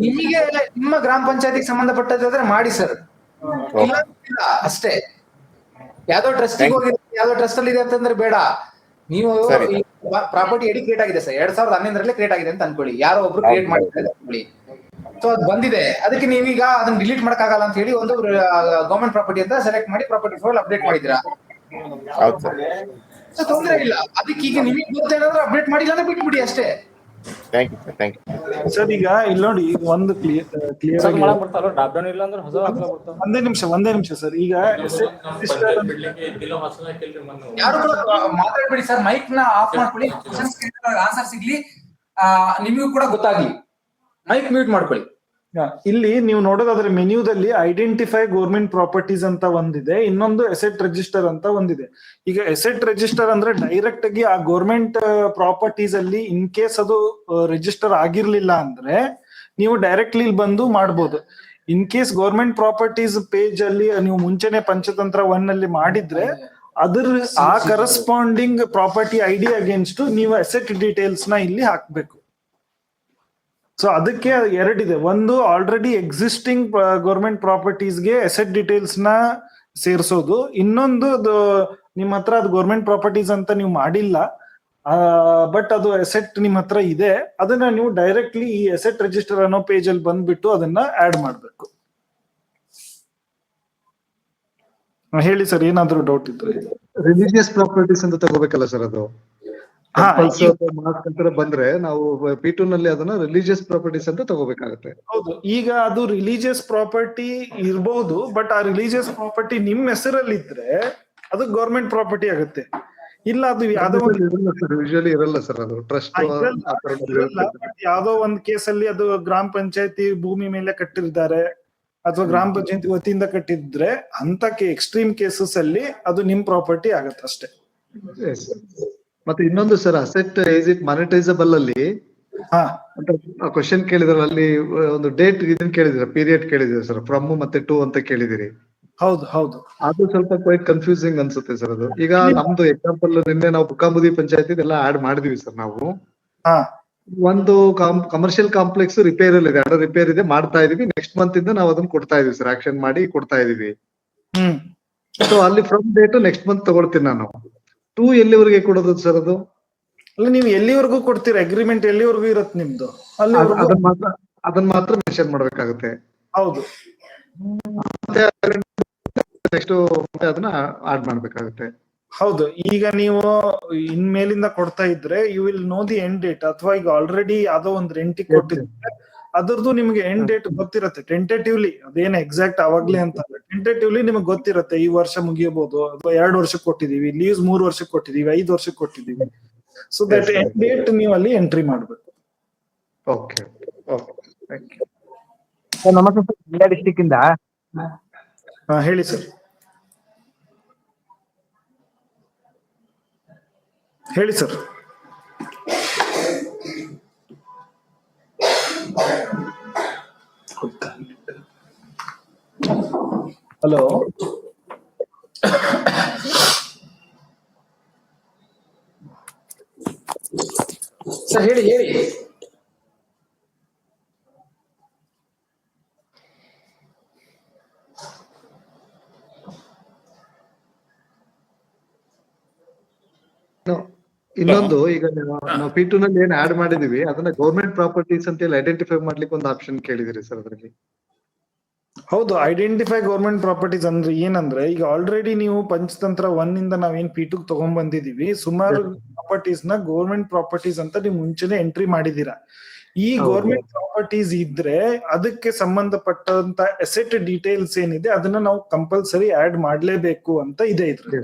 ನಿಮಗೆ ನಿಮ್ಮ ಗ್ರಾಮ ಪಂಚಾಯತಿಗೆ ಸಂಬಂಧಪಟ್ಟದಾದ್ರೆ ಮಾಡಿ ಸರ್. ಇಲ್ಲ ಅಷ್ಟೇ. ಯಾವ್ದೋ ಟ್ರಸ್ಟಿಗೆ ಹೋಗಿದೆ, ಯಾವ್ದೋ ಟ್ರಸ್ಟ್ ಅಲ್ಲಿ ಇದೆ ಅಂತಂದ್ರೆ ಬೇಡ. ನೀವು ಪ್ರಾಪರ್ಟಿ ಐಡಿ ಕ್ರಿಯೇಟ್ ಆಗಿದೆ ಸರ್, 2011 ಕ್ರಿಯೇಟ್ ಆಗಿದೆ ಅಂತ ಅನ್ಕೊಳ್ಳಿ. ಯಾರೋ ಒಬ್ರು ಕ್ರಿಯೇಟ್ ಮಾಡಿದ್ದಾರೆ ಅನ್ಕೊಳ್ಳಿ. ಸೊ ಅದು ಬಂದಿದೆ, ಅದಕ್ಕೆ ನೀವೀಗ ಅದನ್ನ ಡಿಲೀಟ್ ಮಾಡಕ್ ಆಗಲ್ಲ ಅಂತ ಹೇಳಿ ಒಂದು ಗವರ್ಮೆಂಟ್ ಪ್ರಾಪರ್ಟಿ ಅಂತ ಸೆಲೆಕ್ಟ್ ಮಾಡಿ ಪ್ರಾಪರ್ಟಿ ಪ್ರೊಫೈಲ್ ಅಪ್ಡೇಟ್ ಮಾಡಿದಿರಾ. ತೊಂದರೆ ಇಲ್ಲ. ಅದಕ್ಕೆ ಈಗ ನಿಮಗೆ ಗೊತ್ತೇನಾದ್ರೂ ಅಪ್ಡೇಟ್ ಮಾಡಿಲ್ಲ ಅಂದ್ರೆ ಬಿಟ್ಬಿಡಿ ಅಷ್ಟೇ. ಸರ್, ಈಗ ಇಲ್ಲಿ ನೋಡಿ, ಒಂದು ಕ್ಲಿಯರ್ ಡೌನ್ ಇಲ್ಲ ಅಂದ್ರೆ ಹೊಸ ಬರ್ತಾವ. ಒಂದೇ ನಿಮಿಷ ಸರ್. ಈಗ ಯಾರು ಕೂಡ ಮಾತಾಡ್ಬೇಡಿ ಸರ್, ಮೈಕ್ ನ ಆಫ್ ಮಾಡ್ಕೊಳ್ಳಿ. ಆನ್ಸರ್ ಸಿಗ್ಲಿ, ನಿಮಗೂ ಕೂಡ ಗೊತ್ತಾಗ್ಲಿ. ಮೈಕ್ ಮ್ಯೂಟ್ ಮಾಡ್ಕೊಳ್ಳಿ. ಇಲ್ಲಿ ನೀವು ನೋಡೋದಾದ್ರೆ ಮೆನ್ಯೂದಲ್ಲಿ ಐಡೆಂಟಿಫೈ ಗೌರ್ಮೆಂಟ್ ಪ್ರಾಪರ್ಟೀಸ್ ಅಂತ ಒಂದಿದೆ, ಇನ್ನೊಂದು ಎಸೆಟ್ ರಿಜಿಸ್ಟರ್ ಅಂತ ಒಂದಿದೆ. ಈಗ ಎಸೆಟ್ ರಿಜಿಸ್ಟರ್ ಅಂದ್ರೆ ಡೈರೆಕ್ಟ್ ಆಗಿ ಆ ಗೌರ್ಮೆಂಟ್ ಪ್ರಾಪರ್ಟೀಸ್ ಅಲ್ಲಿ ಇನ್ ಕೇಸ್ ಅದು ರಿಜಿಸ್ಟರ್ ಆಗಿರ್ಲಿಲ್ಲ ಅಂದ್ರೆ ನೀವು ಡೈರೆಕ್ಟ್ಲಿ ಇಲ್ಲಿ ಬಂದು ಮಾಡ್ಬೋದು. In case government properties page ಅಲ್ಲಿ ನೀವು ಮುಂಚೆನೆ ಪಂಚತಂತ್ರ 1 ಅಲ್ಲಿ ಮಾಡಿದ್ರೆ ಅದ್ರ ಆ ಕರೆಸ್ಪಾಂಡಿಂಗ್ ಪ್ರಾಪರ್ಟಿ ಐಡಿ ಅಗೇನ್ಸ್ಟ್ ನೀವು ಅಸೆಟ್ ಡೀಟೇಲ್ಸ್ ನ ಇಲ್ಲಿ ಹಾಕ್ಬೇಕು. ಸೊ ಅದಕ್ಕೆ ಎರಡಿದೆ. ಒಂದು ಆಲ್ರೆಡಿ ಎಕ್ಸಿಸ್ಟಿಂಗ್ ಗೌರ್ಮೆಂಟ್ ಪ್ರಾಪರ್ಟೀಸ್ಗೆ ಅಸೆಟ್ ಡೀಟೇಲ್ಸ್ ನ ಸೇರಿಸೋದು, ಇನ್ನೊಂದು ನಿಮ್ಮ ಹತ್ರ ಅದು ಗೌರ್ಮೆಂಟ್ ಪ್ರಾಪರ್ಟೀಸ್ ಅಂತ ನೀವು ಮಾಡಿಲ್ಲ, ಬಟ್ ಅದು ಅಸೆಟ್ ನಿಮ್ಮ ಹತ್ರ ಇದೆ, ಅದನ್ನ ನೀವು ಡೈರೆಕ್ಟ್ಲಿ ಈ ಅಸೆಟ್ ರಿಜಿಸ್ಟರ್ ಅನ್ನೋ ಪೇಜ್ ಅಲ್ಲಿ ಬಂದ್ಬಿಟ್ಟು ಅದನ್ನ ಆಡ್ ಮಾಡ್ಬೇಕು. ಹೇಳಿ ಸರ್, ಏನಾದ್ರು ಡೌಟ್ ಇದ್ರೆ. ರಿಲಿಜಿಯಸ್ ಪ್ರಾಪರ್ಟೀಸ್ ಅಂತ ತಗೋಬೇಕಲ್ಲ ಸರ್ ಅದು? ಹಾ, ಮಾಸ್ಕ್ ಅಂತ ಬಂದ್ರೆ ನಾವು P2 ನಲ್ಲಿ ಅದನ್ನ ರಿಲಿಜಿಯಸ್ ಪ್ರಾಪರ್ಟೀಸ್ ಅಂತ ತಗೋಬೇಕಾಗುತ್ತೆ. ಹೌದು, ಈಗ ಅದು ರಿಲಿಜಿಯಸ್ ಪ್ರಾಪರ್ಟಿ ಇರಬಹುದು, ಬಟ್ ಆ ರಿಲಿಜಿಯಸ್ ಪ್ರಾಪರ್ಟಿ ನಿಮ್ ಹೆಸರಲ್ಲಿ ಇದ್ರೆ ಅದು ಗೌರ್ಮೆಂಟ್ ಪ್ರಾಪರ್ಟಿ ಆಗುತ್ತೆ. ಇಲ್ಲ ಅದು ಯಾವ್ದೋ ಒಂದು ಯೂಶುವಲಿ ಇರಲ್ಲ ಸರ್, ಅದು ಟ್ರಸ್ಟ್ ಯಾವ್ದೋ ಒಂದ್ ಕೇಸಲ್ಲಿ ಅದು ಗ್ರಾಮ ಪಂಚಾಯತಿ ಭೂಮಿ ಮೇಲೆ ಕಟ್ಟಿರ್ತಾರೆ ಅಥವಾ ಗ್ರಾಮ ಪಂಚಾಯತಿ ವತಿಯಿಂದ ಕಟ್ಟಿದ್ರೆ ಅಂತ ಎಕ್ಸ್ಟ್ರೀಮ್ ಕೇಸಸ್ ಅಲ್ಲಿ ಅದು ನಿಮ್ ಪ್ರಾಪರ್ಟಿ ಆಗತ್ತೆ ಅಷ್ಟೇ. ಮತ್ತೆ ಇನ್ನೊಂದು ಸರ್, ಅಸೆಟ್ ಈಸ್ ಇಟ್ ಮಾನಿಟೈಸಬಲ್ ಅಲ್ಲಿ ಹಾ, ಕ್ವಶನ್ ಕೇಳಿದ್ರ ಅಲ್ಲಿ ಒಂದು ಡೇಟ್ ಇದನ್ನ ಕೇಳಿದಿರ, ಪೀರಿಯಡ್ ಕೇಳಿದಿರ ಸರ್, ಫ್ರಮ್ ಮತ್ತೆ ಟು ಅಂತ ಕೇಳಿದಿರಿ. ಹೌದು ಹೌದು. ಅದು ಸ್ವಲ್ಪ ಕ್ವೈಟ್ ಕನ್ಫ್ಯೂಸಿಂಗ್ ಅನ್ಸುತ್ತೆ ಸರ್. ಅದು ಈಗ ನಮ್ದು ಎಕ್ಸಾಂಪಲ್ ನಿನ್ನೆ ನಾವು ಬುಕ್ಕಾಂಬುದಿ ಪಂಚಾಯತಿ ಎಲ್ಲ ಆಡ್ ಮಾಡಿದೀವಿ ಸರ್ ನಾವು. ಹಾ, ಒಂದು ಕಮರ್ಷಿಯಲ್ ಕಾಂಪ್ಲೆಕ್ಸ್ ರಿಪೇರ್ ಇದೆ, ಅಂಡರ್ ರಿಪೇರ್ ಇದೆ, ಮಾಡ್ತಾ ಇದೀವಿ. ನೆಕ್ಸ್ಟ್ ಮಂತ್ ಇಂದ ನಾವು ಅದನ್ನ ಕೊಡ್ತಾ ಇದೀವಿ ಸರ್, ಆಕ್ಷನ್ ಮಾಡಿ ಕೊಡ್ತಾ ಇದೀವಿ. ಹ್ಮ್. ಸೊ ಅಲ್ಲಿ ಫ್ರಮ್ ಡೇಟ್ ನೆಕ್ಸ್ಟ್ ಮಂತ್ ತಗೊಳ್ತೀನಿ ನಾನು. ಟು ಎಲ್ಲಿವರೆಗೆ ಕೊಡೋದು ಸರ್ ಅದು? ಅಲ್ಲ, ನೀವು ಎಲ್ಲಿವರೆಗೂ ಕೊಡ್ತೀರಾ? ಅಗ್ರಿಮೆಂಟ್ ಎಲ್ಲಿವರೆಗೂ ಇರತ್ತೆ ನಿಮ್ದು? ಅಲ್ಲಿ ಅದನ್ನ ಮಾತ್ರ ಮೆನ್ಷನ್ ಮಾಡ್ಬೇಕಾಗುತ್ತೆ. ಹೌದು. ನೆಕ್ಸ್ಟ್ ಅದನ್ನ ಆಡ್ ಮಾಡ್ಬೇಕಾಗುತ್ತೆ. ಹೌದು. ಈಗ ನೀವು ಇನ್ಮೇಲಿಂದ ಕೊಡ್ತಾ ಇದ್ರೆ you will know the end date. ಅಥವಾ ಈಗ ಆಲ್ರೆಡಿ ಯಾವ್ದೋ ಒಂದು ರೆಂಟಿಗೆ ಕೊಟ್ಟಿದ್ರೆ ಅದರದ್ದು ನಿಮ್ಗೆ ಎಂಡ್ ಡೇಟ್ ಗೊತ್ತಿರತ್ತೆ ಟೆಂಟೇಟಿವ್ಲಿ. ಅದೇನು ಎಕ್ಸಾಕ್ಟ್ ಅವಾಗ್ಲೇ ಅಂತ ಟೆಂಟೇಟಿವ್ಲಿ ನಿಮ್ಗೆ ಗೊತ್ತಿರತ್ತೆ, ಈ ವರ್ಷ ಮುಗಿಯಬಹುದು ಅಥವಾ 2 ವರ್ಷಕ್ಕೆ ಕೊಟ್ಟಿದೀವಿ, ಲೀಸ್ 3 ವರ್ಷಕ್ಕೆ ಕೊಟ್ಟಿದೀವಿ, 5 ವರ್ಷಕ್ಕೆ ಕೊಟ್ಟಿದೀವಿ. ಸೊ ದಟ್ ಎಂಡ್ ಡೇಟ್ ನೀವು ಅಲ್ಲಿ ಎಂಟ್ರಿ ಮಾಡ್ಬೇಕು. Okay okay, thank you. ನಮಸ್ತೆ ಸರ್, ಮಂಡ್ಯ ಡಿಸ್ಟಿಕ್ ಇಂದ. ಹಾ, ಹೇಳಿ ಸರ್. ಹೇಳಿ ಸರ್. ಹಲೋ. ಸರ್ ಹೇಳಿ ಹೇಳಿ. ಇನ್ನೊಂದು, ಈಗ ನಾವು P2 ನಲ್ಲಿ ಏನ್ ಆಡ್ ಮಾಡಿದೀವಿ ಅದನ್ನ ಗೌರ್ಮೆಂಟ್ ಪ್ರಾಪರ್ಟೀಸ್ ಅಂತ ಹೇಳಿ ಐಡೆಂಟಿಫೈ ಮಾಡ್ಲಿಕ್ಕೆ ಒಂದು ಆಪ್ಷನ್ ಕೇಳಿದಿರಿ ಸರ್ ಅದರಲ್ಲಿ. ಹೌದು, ಐಡೆಂಟಿಫೈ ಗೌರ್ಮೆಂಟ್ ಪ್ರಾಪರ್ಟೀಸ್ ಅಂದ್ರೆ ಏನಂದ್ರೆ, ಈಗ ಆಲ್ರೆಡಿ ನೀವು ಪಂಚತಂತ್ರ 1 ಇಂದ ನಾವೇನ್ P2 ತಗೊಂಡ್ ಬಂದಿದೀವಿ, ಸುಮಾರು ಪ್ರಾಪರ್ಟೀಸ್ ನ ಗೌರ್ಮೆಂಟ್ ಪ್ರಾಪರ್ಟೀಸ್ ಅಂತ ನೀವು ಮುಂಚೆನೆ ಎಂಟ್ರಿ ಮಾಡಿದೀರಾ. ಈ ಗೌರ್ಮೆಂಟ್ ಪ್ರಾಪರ್ಟೀಸ್ ಇದ್ರೆ ಅದಕ್ಕೆ ಸಂಬಂಧಪಟ್ಟಂತ ಅಸೆಟ್ ಡೀಟೇಲ್ಸ್ ಏನಿದೆ ಅದನ್ನ ನಾವು ಕಂಪಲ್ಸರಿ ಆಡ್ ಮಾಡ್ಲೇಬೇಕು ಅಂತ ಇದೆ ಇದ್ರ.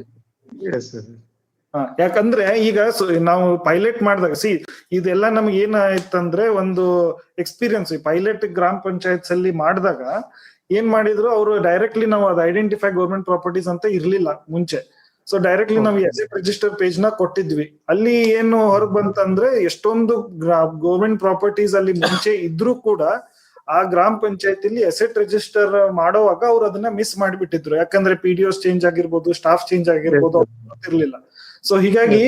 ಯಾಕಂದ್ರೆ ಈಗ ನಾವು ಪೈಲಟ್ ಮಾಡಿದಾಗ ಇದೆಲ್ಲ ನಮ್ಗೆ ಏನಾಯ್ತಂದ್ರೆ ಒಂದು ಎಕ್ಸ್ಪೀರಿಯನ್ಸ್. ಪೈಲಟ್ ಗ್ರಾಮ ಪಂಚಾಯತ್ ಅಲ್ಲಿ ಮಾಡಿದಾಗ ಏನ್ ಮಾಡಿದ್ರು ಅವರು, ಡೈರೆಕ್ಟ್ಲಿ ನಾವು ಅದು ಐಡೆಂಟಿಫೈ ಗೌರ್ಮೆಂಟ್ ಪ್ರಾಪರ್ಟೀಸ್ ಅಂತ ಇರ್ಲಿಲ್ಲ ಮುಂಚೆ. ಸೊ ಡೈರೆಕ್ಟ್ಲಿ ನಾವು ಅಸೆಟ್ ರಿಜಿಸ್ಟರ್ ಪೇಜ್ ನ ಕೊಟ್ಟಿದ್ವಿ. ಅಲ್ಲಿ ಏನು ಹೊರಗ್ ಬಂತಂದ್ರೆ, ಎಷ್ಟೊಂದು ಗೌರ್ಮೆಂಟ್ ಪ್ರಾಪರ್ಟೀಸ್ ಅಲ್ಲಿ ಮುಂಚೆ ಇದ್ರೂ ಕೂಡ ಆ ಗ್ರಾಮ ಪಂಚಾಯತಿಲಿ ಅಸೆಟ್ ರಿಜಿಸ್ಟರ್ ಮಾಡೋವಾಗ ಅವ್ರು ಅದನ್ನ ಮಿಸ್ ಮಾಡಿಬಿಟ್ಟಿದ್ರು. ಯಾಕಂದ್ರೆ PDOs ಚೇಂಜ್ ಆಗಿರ್ಬೋದು, ಸ್ಟಾಫ್ ಚೇಂಜ್ ಆಗಿರ್ಬೋದು, ಗೊತ್ತಿರ್ಲಿಲ್ಲ. ಸೊ ಹೀಗಾಗಿ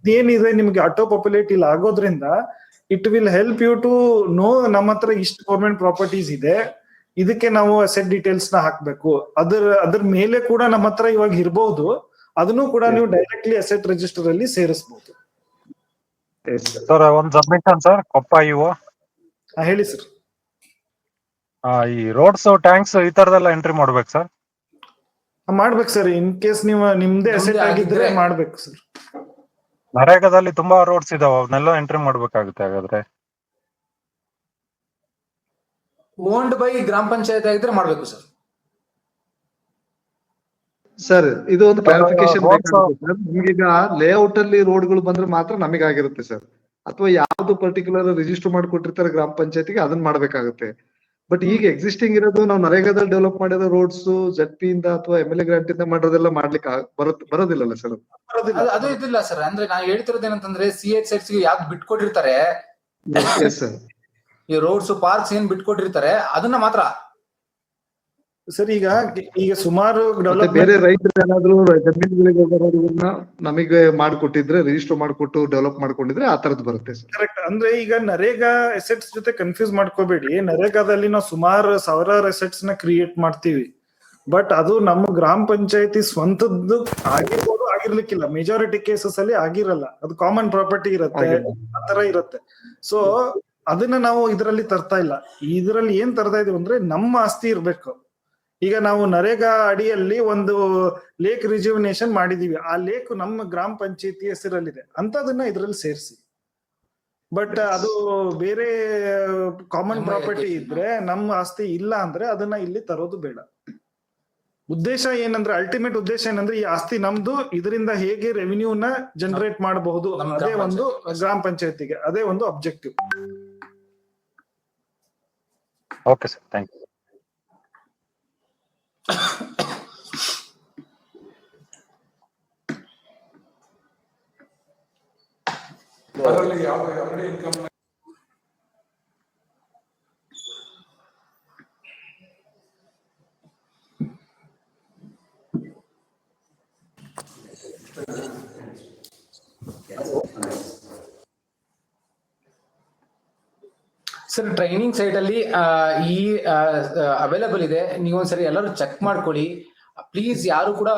ಏನಿದೆ ನಿಮ್ಗೆ ಆಟೋ ಪಾಪ್ಯುಲೇಟ್ ಇಲ್ಲಿ ಆಗೋದ್ರಿಂದ it will help you to know ನಮ್ಮ ಹತ್ರ ಇಷ್ಟು ಗೌರ್ಮೆಂಟ್ ಪ್ರಾಪರ್ಟೀಸ್ ಇದೆ, ಇದಕ್ಕೆ ನಾವು ಅಸೆಟ್ ಡೀಟೇಲ್ಸ್ ನ ಹಾಕ್ಬೇಕು. ಅದ್ರ ಮೇಲೆ ಕೂಡ ನಮ್ಮ ಹತ್ರ ಇವಾಗ ಇರಬಹುದು, ಅದನ್ನು ಕೂಡ ನೀವು ಡೈರೆಕ್ಟ್ಲಿ ಅಸೆಟ್ ರಿಜಿಸ್ಟರ್ ಅಲ್ಲಿ ಸೇರಿಸಬಹುದು. ಸರ್ ಒಂದು ಸಬ್ಮಿಷನ್ ಸರ್, ಕೊಪ್ಪ ಇವು. ಹೇಳಿ ಸರ್. ಈ ರೋಡ್ಸ್, ಟ್ಯಾಂಕ್ಸ್ ಈ ತರದೆಲ್ಲ ಎಂಟ್ರಿ ಮಾಡ್ಬೇಕು ಸರ್? ಮಾಡ್ಬೇಕು ಸರ್. ಇನ್ ಕೇಸ್ ನೀವು ನಿಮ್ದೇ ಅಸೆಟ್ ಆಗಿದ್ರೆ ಮಾಡ್ಬೇಕು ಸರ್. ನರೇಗಾದಲ್ಲಿ ತುಂಬಾ ರೋಡ್ಸ್ ಇದಾವೆ, ಅವನ್ನೆಲ್ಲ ಎಂಟ್ರಿ ಮಾಡ್ಬೇಕಾಗುತ್ತೆ ಹಾಗಾದ್ರೆ? ಓನ್ಡ್ ಬೈ ಗ್ರಾಮ ಪಂಚಾಯತ್ ಆಗಿದ್ರೆ ಮಾಡ್ಬೇಕು ಸರ್. ಸರ್ ಇದು ಒಂದು ಕ್ಲಾರಿಫಿಕೇಶನ್ ಬೇಕಾಗುತ್ತೆ ಸರ್. ನಿಮ್ಗೀಗ ಲೇಔಟ್ ಅಲ್ಲಿ ರೋಡ್ಗಳು ಬಂದ್ರೆ ಮಾತ್ರ ನಮಗಾಗಿರುತ್ತೆ ಸರ್, ಅಥವಾ ಯಾವ್ದು ಪರ್ಟಿಕ್ಯುಲರ್ ರಿಜಿಸ್ಟರ್ ಮಾಡ್ಕೊಟ್ಟಿರ್ತಾರೆ ಗ್ರಾಮ ಪಂಚಾಯತಿಗೆ ಅದನ್ನ ಮಾಡ್ಬೇಕಾಗುತ್ತೆ. ಬಟ್ ಈಗ ಎಕ್ಸಿಸ್ಟಿಂಗ್ ಇರೋದು ನಾವು ನರೇಗಾದಲ್ಲಿ ಡೆವಲಪ್ ಮಾಡಿರೋ ರೋಡ್ಸ್ ZP ಇಂದ ಅಥವಾ MLA ಗ್ರಾಂಟ್ ಇಂದ ಮಾಡೋದೆಲ್ಲ ಮಾಡ್ಲಿಕ್ಕೆ ಬರೋದಿಲ್ಲಲ್ಲ ಸರ್? ಅದು ಇದಿಲ್ಲ ಸರ್. ಅಂದ್ರೆ ನಾನು ಹೇಳ್ತಿರೋದು ಏನಂತಂದ್ರೆ, CH ಸೈಟ್ಸ್ ಯಾವ್ದು ಬಿಟ್ಕೊಟ್ಟಿರ್ತಾರೆ, ಈ ರೋಡ್ಸ್ ಪಾರ್ಕ್ಸ್ ಏನ್ ಬಿಟ್ಕೊಟ್ಟಿರ್ತಾರೆ ಅದನ್ನ ಮಾತ್ರ ಸರ್. ಈಗ ಸುಮಾರು ಬೇರೆ ರೈತರು ಏನಾದ್ರು ಜಮೀನುಗಳಿಗೆ ನಮಗೆ ಮಾಡ್ಕೊಟ್ಟಿದ್ರೆ, ರಿಜಿಸ್ಟರ್ ಮಾಡ್ಕೊಟ್ಟು ಡೆವಲಪ್ ಮಾಡ್ಕೊಂಡಿದ್ರೆ ಆ ತರದ್ ಬರುತ್ತೆ ಸರ್. ಕರೆಕ್ಟ್. ಅಂದ್ರೆ ಈಗ ನರೇಗಾ ಅಸೆಟ್ಸ್ ಜೊತೆ ಕನ್ಫ್ಯೂಸ್ ಮಾಡ್ಕೋಬೇಡಿ. ನರೇಗಾದಲ್ಲಿ ನಾವು ಸುಮಾರು ಸಾವಿರಾರು ಅಸೆಟ್ಸ್ ನ ಕ್ರಿಯೇಟ್ ಮಾಡ್ತೀವಿ, ಬಟ್ ಅದು ನಮ್ಮ ಗ್ರಾಮ ಪಂಚಾಯತಿ ಸ್ವಂತದ್ದು ಆಗಿರ್ಬೋದು, ಆಗಿರ್ಲಿಕ್ಕಿಲ್ಲ. ಮೆಜಾರಿಟಿ ಕೇಸಸ್ ಅಲ್ಲಿ ಆಗಿರಲ್ಲ, ಅದು ಕಾಮನ್ ಪ್ರಾಪರ್ಟಿ ಇರುತ್ತೆ, ಆತರ ಇರುತ್ತೆ. ಸೊ ಅದನ್ನ ನಾವು ಇದರಲ್ಲಿ ತರ್ತಾ ಇಲ್ಲ. ಇದರಲ್ಲಿ ಏನ್ ತರ್ತಾ ಇದೀವಿ ಅಂದ್ರೆ, ನಮ್ಮ ಆಸ್ತಿ ಇರ್ಬೇಕು. ಈಗ ನಾವು ನರೇಗಾ ಅಡಿಯಲ್ಲಿ ಒಂದು ಲೇಕ್ ರಿಜ್ಯುವಿನೇಷನ್ ಮಾಡಿದೀವಿ. ಆ ಲೇಕ್ ನಮ್ಮ ಗ್ರಾಮ ಪಂಚಾಯತಿ ಹೆಸರಲ್ಲಿದೆ ಅಂತದನ್ನ ಇದ್ರಲ್ಲಿ ಸೇರಿಸಿ. ಬಟ್ ಅದು ಬೇರೆ ಕಾಮನ್ ಪ್ರಾಪರ್ಟಿ ಇದ್ರೆ, ನಮ್ಮ ಆಸ್ತಿ ಇಲ್ಲ ಅಂದ್ರೆ ಅದನ್ನ ಇಲ್ಲಿ ತರೋದು ಬೇಡ. ಉದ್ದೇಶ ಏನಂದ್ರೆ, ಅಲ್ಟಿಮೇಟ್ ಉದ್ದೇಶ ಏನಂದ್ರೆ, ಈ ಆಸ್ತಿ ನಮ್ದು, ಇದರಿಂದ ಹೇಗೆ ರೆವಿನ್ಯೂನ ಜನರೇಟ್ ಮಾಡಬಹುದು, ಅದೇ ಒಂದು ಗ್ರಾಮ ಪಂಚಾಯತಿಗೆ ಅದೇ ಒಂದು objective. Okay sir, thank you. Sir, training site ಅಲ್ಲಿ ಈ ಅವೈಲಬಲ್ ಇದೆ. ನೀವೊಂದ್ಸರಿ ಎಲ್ಲರೂ ಚೆಕ್ ಮಾಡ್ಕೊಳ್ಳಿ ಪ್ಲೀಸ್. ಯಾರು ಕೂಡ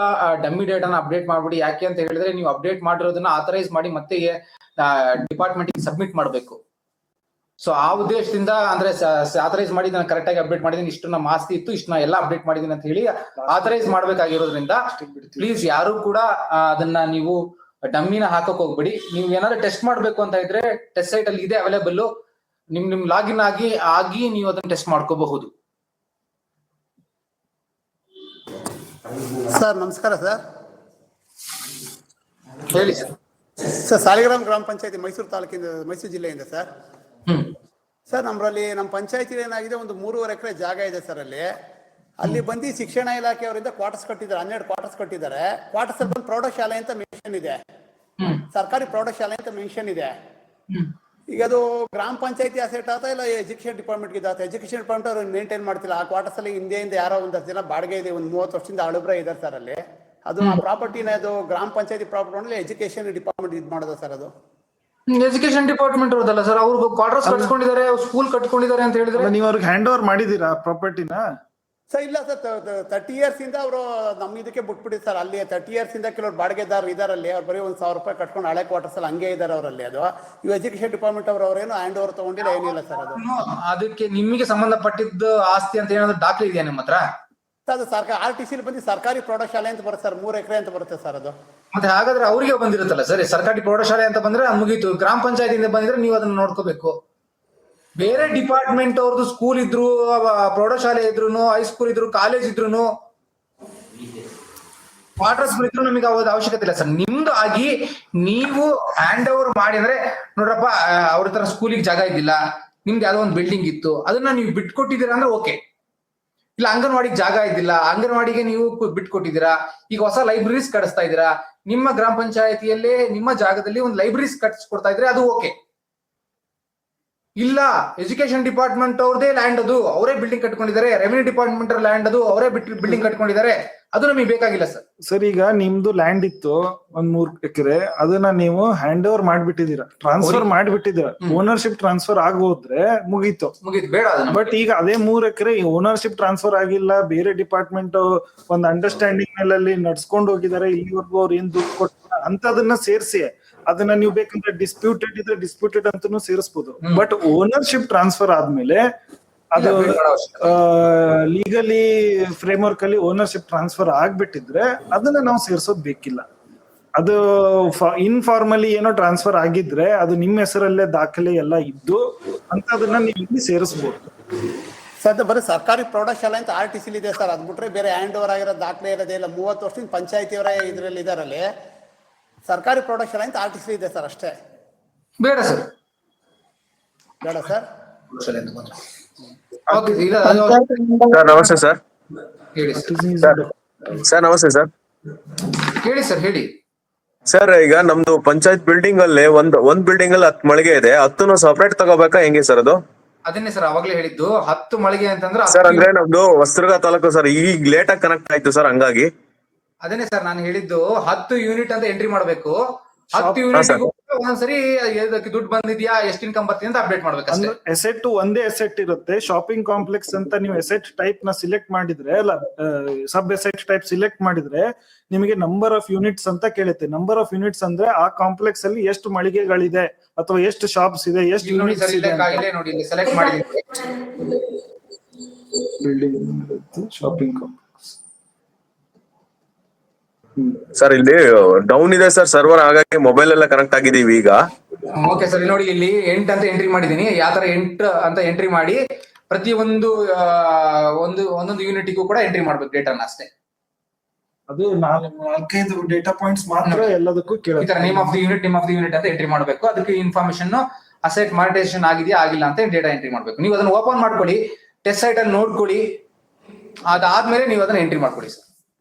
ಡಮ್ಮಿ ಡೇಟಾನ ಅಪ್ಡೇಟ್ ಮಾಡ್ಬಿಡಿ. ಯಾಕೆ ಅಂತ ಹೇಳಿದ್ರೆ, ನೀವು ಅಪ್ಡೇಟ್ ಮಾಡಿರೋದನ್ನ ಆಥರೈಸ್ ಮಾಡಿ ಮತ್ತೆ ಡಿಪಾರ್ಟ್ಮೆಂಟ್ ಸಬ್ಮಿಟ್ ಮಾಡಬೇಕು. ಸೊ ಆ ಉದ್ದೇಶದಿಂದ, ಅಂದ್ರೆ ಆಥರೈಸ್ ಮಾಡಿ ನಾನು ಕರೆಕ್ಟ್ ಆಗಿ ಅಪ್ಡೇಟ್ ಮಾಡಿದೀನಿ, ಇಷ್ಟು ನಮ್ಮ ಆಸ್ತಿ ಇತ್ತು, ಇಷ್ಟು ನಾ ಎಲ್ಲ ಅಪ್ಡೇಟ್ ಮಾಡಿದೀನಿ ಅಂತ ಹೇಳಿ ಆಥರೈಸ್ ಮಾಡ್ಬೇಕಾಗಿರೋದ್ರಿಂದ ಪ್ಲೀಸ್ ಯಾರು ಕೂಡ ಅದನ್ನ ನೀವು ಡಮ್ಮಿನ ಹಾಕಕ್ ಹೋಗ್ಬಿಡಿ. ನೀವು ಏನಾದ್ರು ಟೆಸ್ಟ್ ಮಾಡ್ಬೇಕು ಅಂತ ಇದ್ರೆ ಟೆಸ್ಟ್ ಸೈಟ್ ಅಲ್ಲಿ ಇದೆ ಅವೈಲೇಬಲ್. ನಿಮ್ ಲಾಗಿನ್ ಆಗಿ ನೀವು ಅದನ್ನ ಟೆಸ್ಟ್ ಮಾಡ್ಕೋಬಹುದು. ಸರ್ ನಮಸ್ಕಾರ ಸರ್. ಹೇಳಿ ಸರ್. ಸರ್, ಸಾಲಿಗ್ರಾಮ್ ಗ್ರಾಮ ಪಂಚಾಯತಿ, ಮೈಸೂರು ತಾಲೂಕಿಂದ, ಮೈಸೂರು ಜಿಲ್ಲೆಯಿಂದ ಸರ್. ಸರ್, ನಮ್ಮಲ್ಲಿ ನಮ್ಮ ಪಂಚಾಯತಿ ಏನಾಗಿದೆ, ಒಂದು 3.5 ಎಕರೆ ಜಾಗ ಇದೆ ಸರ್. ಅಲ್ಲಿ ಬಂದು ಶಿಕ್ಷಣ ಇಲಾಖೆಯವರಿಂದ ಕ್ವಾರ್ಟರ್ಸ್ ಕಟ್ಟಿದ್ದಾರೆ, 12 ಕ್ವಾರ್ಟರ್ಸ್ ಕಟ್ಟಿದ್ದಾರೆ. ಕ್ವಾರ್ಟರ್ಸ್ ಅಲ್ಲಿ ಬಂದು ಪ್ರೌಢಶಾಲೆ ಅಂತ ಮೆನ್ಷನ್ ಇದೆ, ಸರ್ಕಾರಿ ಪ್ರೌಢಶಾಲೆ ಅಂತ ಮೆನ್ಷನ್ ಇದೆ. ಈಗ ಅದು ಗ್ರಾಮ ಪಂಚಾಯತಿ ಅಸೆಟ್ ಆತ ಇಲ್ಲ ಎಜುಕೇಶನ್ ಡಿಪಾರ್ಟ್ಮೆಂಟ್ ಇದೆ. ಎಜುಕೇಶನ್ ಡಿಪಾರ್ಟ್ಮೆಂಟ್ ಅವ್ರು ಮೇಂಟೈನ್ ಮಾಡ್ತಿಲ್ಲ. ಆ ಕ್ವಾರ್ಟರ್ಸ್ ಅಲ್ಲಿ ಹಿಂದೆಯಿಂದ ಯಾರೋ ಒಂದಷ್ಟು ಜನ ಬಾಡಿಗೆ ಇದೆ, ಒಂದು 30 ವರ್ಷದಿಂದ ಅಳುಬ್ರ ಇದ್ದಾರೆ ಸರ್ ಅಲ್ಲಿ. ಅದು ಆ ಪ್ರಾಪರ್ಟಿನ ಅದು ಗ್ರಾಮ ಪಂಚಾಯತಿ ಪ್ರಾಪರ್ಟಿ ಎಜುಕೇಶನ್ ಡಿಪಾರ್ಟ್ಮೆಂಟ್ ಇದು ಮಾಡೋದು ಸರ್. ಅದು ಎಜುಕೇಶನ್ ಡಿಪಾರ್ಟ್ಮೆಂಟ್ ಅವ್ರದಲ್ಲ ಸರ್, ಅವ್ರು ಕ್ವಾರ್ಟರ್ಸ್ ಕಟ್ಕೊಂಡಿದ್ದಾರೆ, ಸ್ಕೂಲ್ ಕಟ್ಕೊಂಡಿದ್ದಾರೆ ಅಂತ ಹೇಳಿದ್ರೆ ನೀವು ಅವ್ರಿಗೆ ಹ್ಯಾಂಡ್ ಓವರ್ ಮಾಡಿದೀರಾ ಪ್ರಾಪರ್ಟಿನ? ಸರ್ ಇಲ್ಲ ಸರ್, 30 years ಇಂದ ಅವರು ನಮ್ಮ ಇದಕ್ಕೆ ಬಿಟ್ಬಿಟ್ಟಿದ್ದಾರೆ ಸರ್. ಅಲ್ಲಿ 30 years ಇಂದ ಕೆಲವರು ಬಾಡಿಗೆದಾರರು ಇದಾರಲ್ಲಿ, ಅವ್ರು ಬರೀ 1,000 ರೂಪಾಯಿ ಕಟ್ಕೊಂಡು ಹಳೆ ಕ್ವಾರ್ಟರ್ಸ್ ಅಲ್ಲಿ ಹಂಗೆ ಇದಾರೆ ಅವರಲ್ಲಿ. ಅದು ಇವು ಎಜುಕೇಶನ್ ಡಿಪಾರ್ಟ್ಮೆಂಟ್ ಅವ್ರೇನು ಹ್ಯಾಂಡ್ ಓವರ್ ತಗೊಂಡಿಲ್ಲ, ಏನಿಲ್ಲ ಸರ್. ಅದು ಅದಕ್ಕೆ ನಿಮಗೆ ಸಂಬಂಧಪಟ್ಟಿದ್ದ ಆಸ್ತಿ ಅಂತ ಏನಾದ್ರು ದಾಖಲೆ ಇದೆಯಾ ನಿಮ್ಮ ಹತ್ರ? ಅದು ಸರ್ಕಾರ RTC ಬಂದು ಸರ್ಕಾರಿ ಪ್ರೌಢಶಾಲೆ ಅಂತ ಬರುತ್ತೆ ಸರ್, 3 ಎಕರೆ ಅಂತ ಬರುತ್ತೆ ಸರ್. ಅದು ಮತ್ತೆ ಹಾಗಾದ್ರೆ ಅವರಿಗೆ ಬಂದಿರುತ್ತಲ್ಲ ಸರ್, ಸರ್ಕಾರಿ ಪ್ರೌಢಶಾಲೆ ಅಂತ ಬಂದ್ರೆ ಮುಗೀತು. ಗ್ರಾಮ ಪಂಚಾಯತಿಯಿಂದ ಬಂದಿದ್ರೆ ನೀವು ಅದನ್ನ ನೋಡ್ಕೋಬೇಕು. ಬೇರೆ ಡಿಪಾರ್ಟ್ಮೆಂಟ್ ಅವ್ರದ್ದು ಸ್ಕೂಲ್ ಇದ್ರು, ಪ್ರೌಢಶಾಲೆ ಇದ್ರು, ಹೈಸ್ಕೂಲ್ ಇದ್ರು, ಕಾಲೇಜ್ ಇದ್ರು, ಕ್ವಾರ್ಟರ್ಸ್ ಇದ್ರು ನಮಗೆ ಅವಶ್ಯಕತೆ ಇಲ್ಲ ಸರ್. ನಿಮ್ದು ಆಗಿ ನೀವು ಹ್ಯಾಂಡ್ ಓವರ್ ಮಾಡಿ, ಅಂದ್ರೆ ನೋಡ್ರಪ್ಪ ಅವ್ರ ತರ ಸ್ಕೂಲಿಗೆ ಜಾಗ ಇದ್ದಿಲ್ಲ, ನಿಮ್ದು ಯಾವ್ದೋ ಒಂದು ಬಿಲ್ಡಿಂಗ್ ಇತ್ತು, ಅದನ್ನ ನೀವು ಬಿಟ್ಕೊಟ್ಟಿದ್ದೀರಾ ಅಂದ್ರೆ ಓಕೆ. ಇಲ್ಲ ಅಂಗನವಾಡಿಗೆ ಜಾಗ ಇದ್ದಿಲ್ಲ, ಅಂಗನವಾಡಿಗೆ ನೀವು ಬಿಟ್ಕೊಟ್ಟಿದ್ದೀರಾ, ಈಗ ಹೊಸ ಲೈಬ್ರರೀಸ್ ಕಟ್ಟಿಸ್ತಾ ಇದ್ದೀರಾ, ನಿಮ್ಮ ಗ್ರಾಮ ಪಂಚಾಯತಿಯಲ್ಲೇ ನಿಮ್ಮ ಜಾಗದಲ್ಲಿ ಒಂದು ಲೈಬ್ರರೀಸ್ ಕಟ್ಟಿಸ್ಕೊಡ್ತಾ ಇದ್ರೆ ಅದು ಓಕೆ. ಇಲ್ಲ ಎಜುಕೇಶನ್ ಡಿಪಾರ್ಟ್ಮೆಂಟ್ ಅವ್ರದೇ ಲ್ಯಾಂಡ್, ಅದು ಅವರೇ ಬಿಲ್ಡಿಂಗ್ ಕಟ್ಕೊಂಡಿದ್ದಾರೆ, ರೆವಿನ್ಯೂ ಡಿಪಾರ್ಟ್ಮೆಂಟ್ ಲ್ಯಾಂಡ್, ಅದು ಅವರೇ ಬಿಲ್ಡಿಂಗ್ ಕಟ್ಕೊಂಡಿದ್ದಾರೆ, ಅದು ನಮಗೆ ಬೇಕಾಗಿಲ್ಲ ಸರ್. ಸರ್, ಈಗ ನಿಮ್ದು ಲ್ಯಾಂಡ್ ಇತ್ತು 3 ಎಕರೆ, ಅದನ್ನ ನೀವು ಹ್ಯಾಂಡ್ ಓವರ್ ಮಾಡ್ಬಿಟ್ಟಿದೀರಾ, ಟ್ರಾನ್ಸ್ಫರ್ ಮಾಡ್ಬಿಟ್ಟಿದೀರಾ. ಓನರ್ಶಿಪ್ ಟ್ರಾನ್ಸ್ಫರ್ ಆಗೋದ್ರೆ ಮುಗೀತು ಬೇಡ. ಬಟ್ ಈಗ ಅದೇ 3 ಎಕರೆ ಓನರ್ಶಿಪ್ ಟ್ರಾನ್ಸ್ಫರ್ ಆಗಿಲ್ಲ, ಬೇರೆ ಡಿಪಾರ್ಟ್ಮೆಂಟ್ ಒಂದು ಅಂಡರ್ಸ್ಟ್ಯಾಂಡಿಂಗ್ ಮೇಲೆ ನಡ್ಸ್ಕೊಂಡು ಹೋಗಿದ್ದಾರೆ, ಇಲ್ಲಿವರೆಗೂ ಅವ್ರು ಏನ್ ದುಡ್ಡು ಕೊಟ್ಟಿಲ್ಲ ಅಂತದನ್ನ ಸೇರಿಸಿ ಅದನ್ನ ನೀವು ಬೇಕಂದ್ರೆ ಡಿಸ್ಪ್ಯೂಟೆಡ್ ಇದ್ರೆ ಡಿಸ್ಪ್ಯೂಟೆಡ್ ಅಂತಾನು ಸೇರಿಸಬಹುದು. ಬಟ್ ಓನರ್ಶಿಪ್ ಟ್ರಾನ್ಸ್ಫರ್ ಆದ್ಮೇಲೆ ಅದು ಲೀಗಲಿ ಫ್ರೇಮ್ವರ್ಕ್ ಅಲ್ಲಿ ಓನರ್ಶಿಪ್ ಟ್ರಾನ್ಸ್ಫರ್ ಆಗ್ಬಿಟ್ಟಿದ್ರೆ ಅದನ್ನ ನಾವು ಸೇರ್ಸೋದ್ ಬೇಕಿಲ್ಲ. ಅದು ಇನ್ಫಾರ್ಮಲಿ ಏನೋ ಟ್ರಾನ್ಸ್ಫರ್ ಆಗಿದ್ರೆ ಅದು ನಿಮ್ಮ ಹೆಸರಲ್ಲೇ ದಾಖಲೆ ಎಲ್ಲ ಇದ್ದು ಅಂತದನ್ನ ನೀವು ಇಲ್ಲಿ ಸೇರಿಸಬಹುದು ಸರ್. ಬರೀ ಸರ್ಕಾರಿ ಪ್ರೌಢಶಾಲೆ ಅಂತ RTC ಇದೆ ಸರ್. ಅದ್ ಬಿಟ್ರೆ ಬೇರೆ ಹ್ಯಾಂಡ್ ಓವರ್ ಆಗಿರೋ ದಾಖಲೆ ಇರೋದೇ ಇಲ್ಲ. 30 ವರ್ಷದಿಂದ ಪಂಚಾಯತಿಯವರೇ ಇದ್ರಲ್ಲಿ ಇದಾರಲ್ಲಿ. ಸರ್ಕಾರಿ ಪ್ರೌಢಶಾಲೆ ಅಂತ RTC ಇದೆ ಸರ್, ಅಷ್ಟೇ. ಬೇಡ ಸರ್, ಬೇಡ ಸರ್. ಸರ್ ನಮಸ್ತೆ ಸರ್. ಹೇಳಿ ಸರ್ ನಮಸ್ತೆ ಸರ್. ಹೇಳಿ ಸರ್, ಹೇಳಿ ಸರ್. ಈಗ ನಮ್ದು ಪಂಚಾಯತ್ ಬಿಲ್ಡಿಂಗ್ ಅಲ್ಲಿ ಒಂದ್ ಬಿಲ್ಡಿಂಗ್ ಅಲ್ಲಿ 10 ಮಳಿಗೆ ಇದೆ, 10 ಸಪರೇಟ್ ತಗೋಬೇಕಾ ಹೆಂಗೆ ಸರ್ ಅದು? ಅದನ್ನೇ ಸರ್ ಅವಾಗ್ಲೇ ಹೇಳಿದ್ದು, 10 ಮಳಿಗೆ ಅಂತಂದ್ರೆ ಸರ್. ಅಂದ್ರೆ ನಮ್ದು ಹೊಸದುರ್ಗ ತಾಲೂಕು ಸರ್, ಈಗ ಲೇಟ್ ಆಗಿ ಕನೆಕ್ಟ್ ಆಯ್ತು ಸರ್, ಹಂಗಾಗಿ. ಅದನ್ನೇ ಸರ್ ನಾನು ಹೇಳಿದ್ದು, 10 ಯೂನಿಟ್ ಅಂತ ಎಂಟ್ರಿ ಮಾಡ್ಬೇಕು. 10 ಯೂನಿಟ್ ಒಂದ್ಸರಿ ದುಡ್ಡು ಬಂದಿದ್ಯಾ, ಎಷ್ಟು ಇನ್ಕಮ್ ಬರ್ತಿದೆ ಅಂತ ಅಪ್ಡೇಟ್ ಮಾಡ್ಬೇಕು. ಎಸೆಟ್ ಒಂದೇ ಎಸೆಟ್ ಇರುತ್ತೆ. ಶಾಪಿಂಗ್ ಕಾಂಪ್ಲೆಕ್ಸ್ ಅಂತ ನೀವು ಎಸೆಟ್ ಟೈಪ್ ನ ಸಿಲೆಕ್ಟ್ ಮಾಡಿದ್ರೆ, ಅಲ್ಲ ಸಬ್ ಎಸೆಟ್ ಟೈಪ್ ಸಿಲೆಕ್ಟ್ ಮಾಡಿದ್ರೆ ನಿಮಗೆ ನಂಬರ್ ಆಫ್ ಯೂನಿಟ್ಸ್ ಅಂತ ಕೇಳುತ್ತೆ. ನಂಬರ್ ಆಫ್ ಯೂನಿಟ್ಸ್ ಅಂದ್ರೆ ಆ ಕಾಂಪ್ಲೆಕ್ಸ್ ಅಲ್ಲಿ ಎಷ್ಟು ಮಳಿಗೆಗಳಿದೆ ಅಥವಾ ಎಷ್ಟು ಶಾಪ್ಸ್ ಇದೆ, ಎಷ್ಟು ಯೂನಿಟ್ಸ್ ಇದೆ. ನೋಡಿ ಸೆಲೆಕ್ಟ್ ಮಾಡಿದ್ದೀನಿ ಬಿಲ್ಡಿಂಗ್ ಶಾಪಿಂಗ್ ಕಾಂಪ್ಲೆಕ್ಸ್. ಸರ್ ಇಲ್ಲಿ ಡೌನ್ ಇದೆ ಸರ್ ಸರ್ವರ್, ಹಾಗಾಗಿ ಮೊಬೈಲ್ ಎಲ್ಲ ಕನೆಕ್ಟ್ ಆಗಿದೀವಿ ಈಗ. ಓಕೆ ಸರ್, ನೋಡಿ ಇಲ್ಲಿ 8 ಅಂತ ಎಂಟ್ರಿ ಮಾಡಿದೀನಿ. ಯಾವ ತರ 8 ಅಂತ ಎಂಟ್ರಿ ಮಾಡಿ ಪ್ರತಿ ಒಂದೊಂದು ಯೂನಿಟ್ಗೂ ಕೂಡ ಎಂಟ್ರಿ ಮಾಡ್ಬೇಕು ಡೇಟಾನ ಅಷ್ಟೇ. ಅದು 4-5 ಡೇಟಾ ಪಾಯಿಂಟ್ಸ್ ಮಾತ್ರ ಎಲ್ಲದಕ್ಕೂ ಈ ತರ ನೇಮ್ ಆಫ್ ದಿ ಯೂನಿಟ್ ಅಂತ ಎಂಟ್ರಿ ಮಾಡ್ಬೇಕು. ಅದಕ್ಕೆ ಇನ್ಫಾರ್ಮೇಶನ್ ಅಸೆಟ್ ಮಾನಿಟೈಸೇಷನ್ ಆಗಿದೆಯಾ ಆಗಿಲ್ಲ ಅಂತ ಡೇಟಾ ಎಂಟ್ರಿ ಮಾಡ್ಬೇಕು. ನೀವು ಅದನ್ನ ಓಪನ್ ಮಾಡ್ಕೊಳ್ಳಿ, ಟೆಸ್ಟ್ ಸೈಟ್ ಅಲ್ಲಿ ನೋಡ್ಕೊಳ್ಳಿ, ಅದಾದ್ಮೇಲೆ ನೀವು ಅದನ್ನ ಎಂಟ್ರಿ ಮಾಡ್ಕೊಳ್ಳಿ ಸರ್.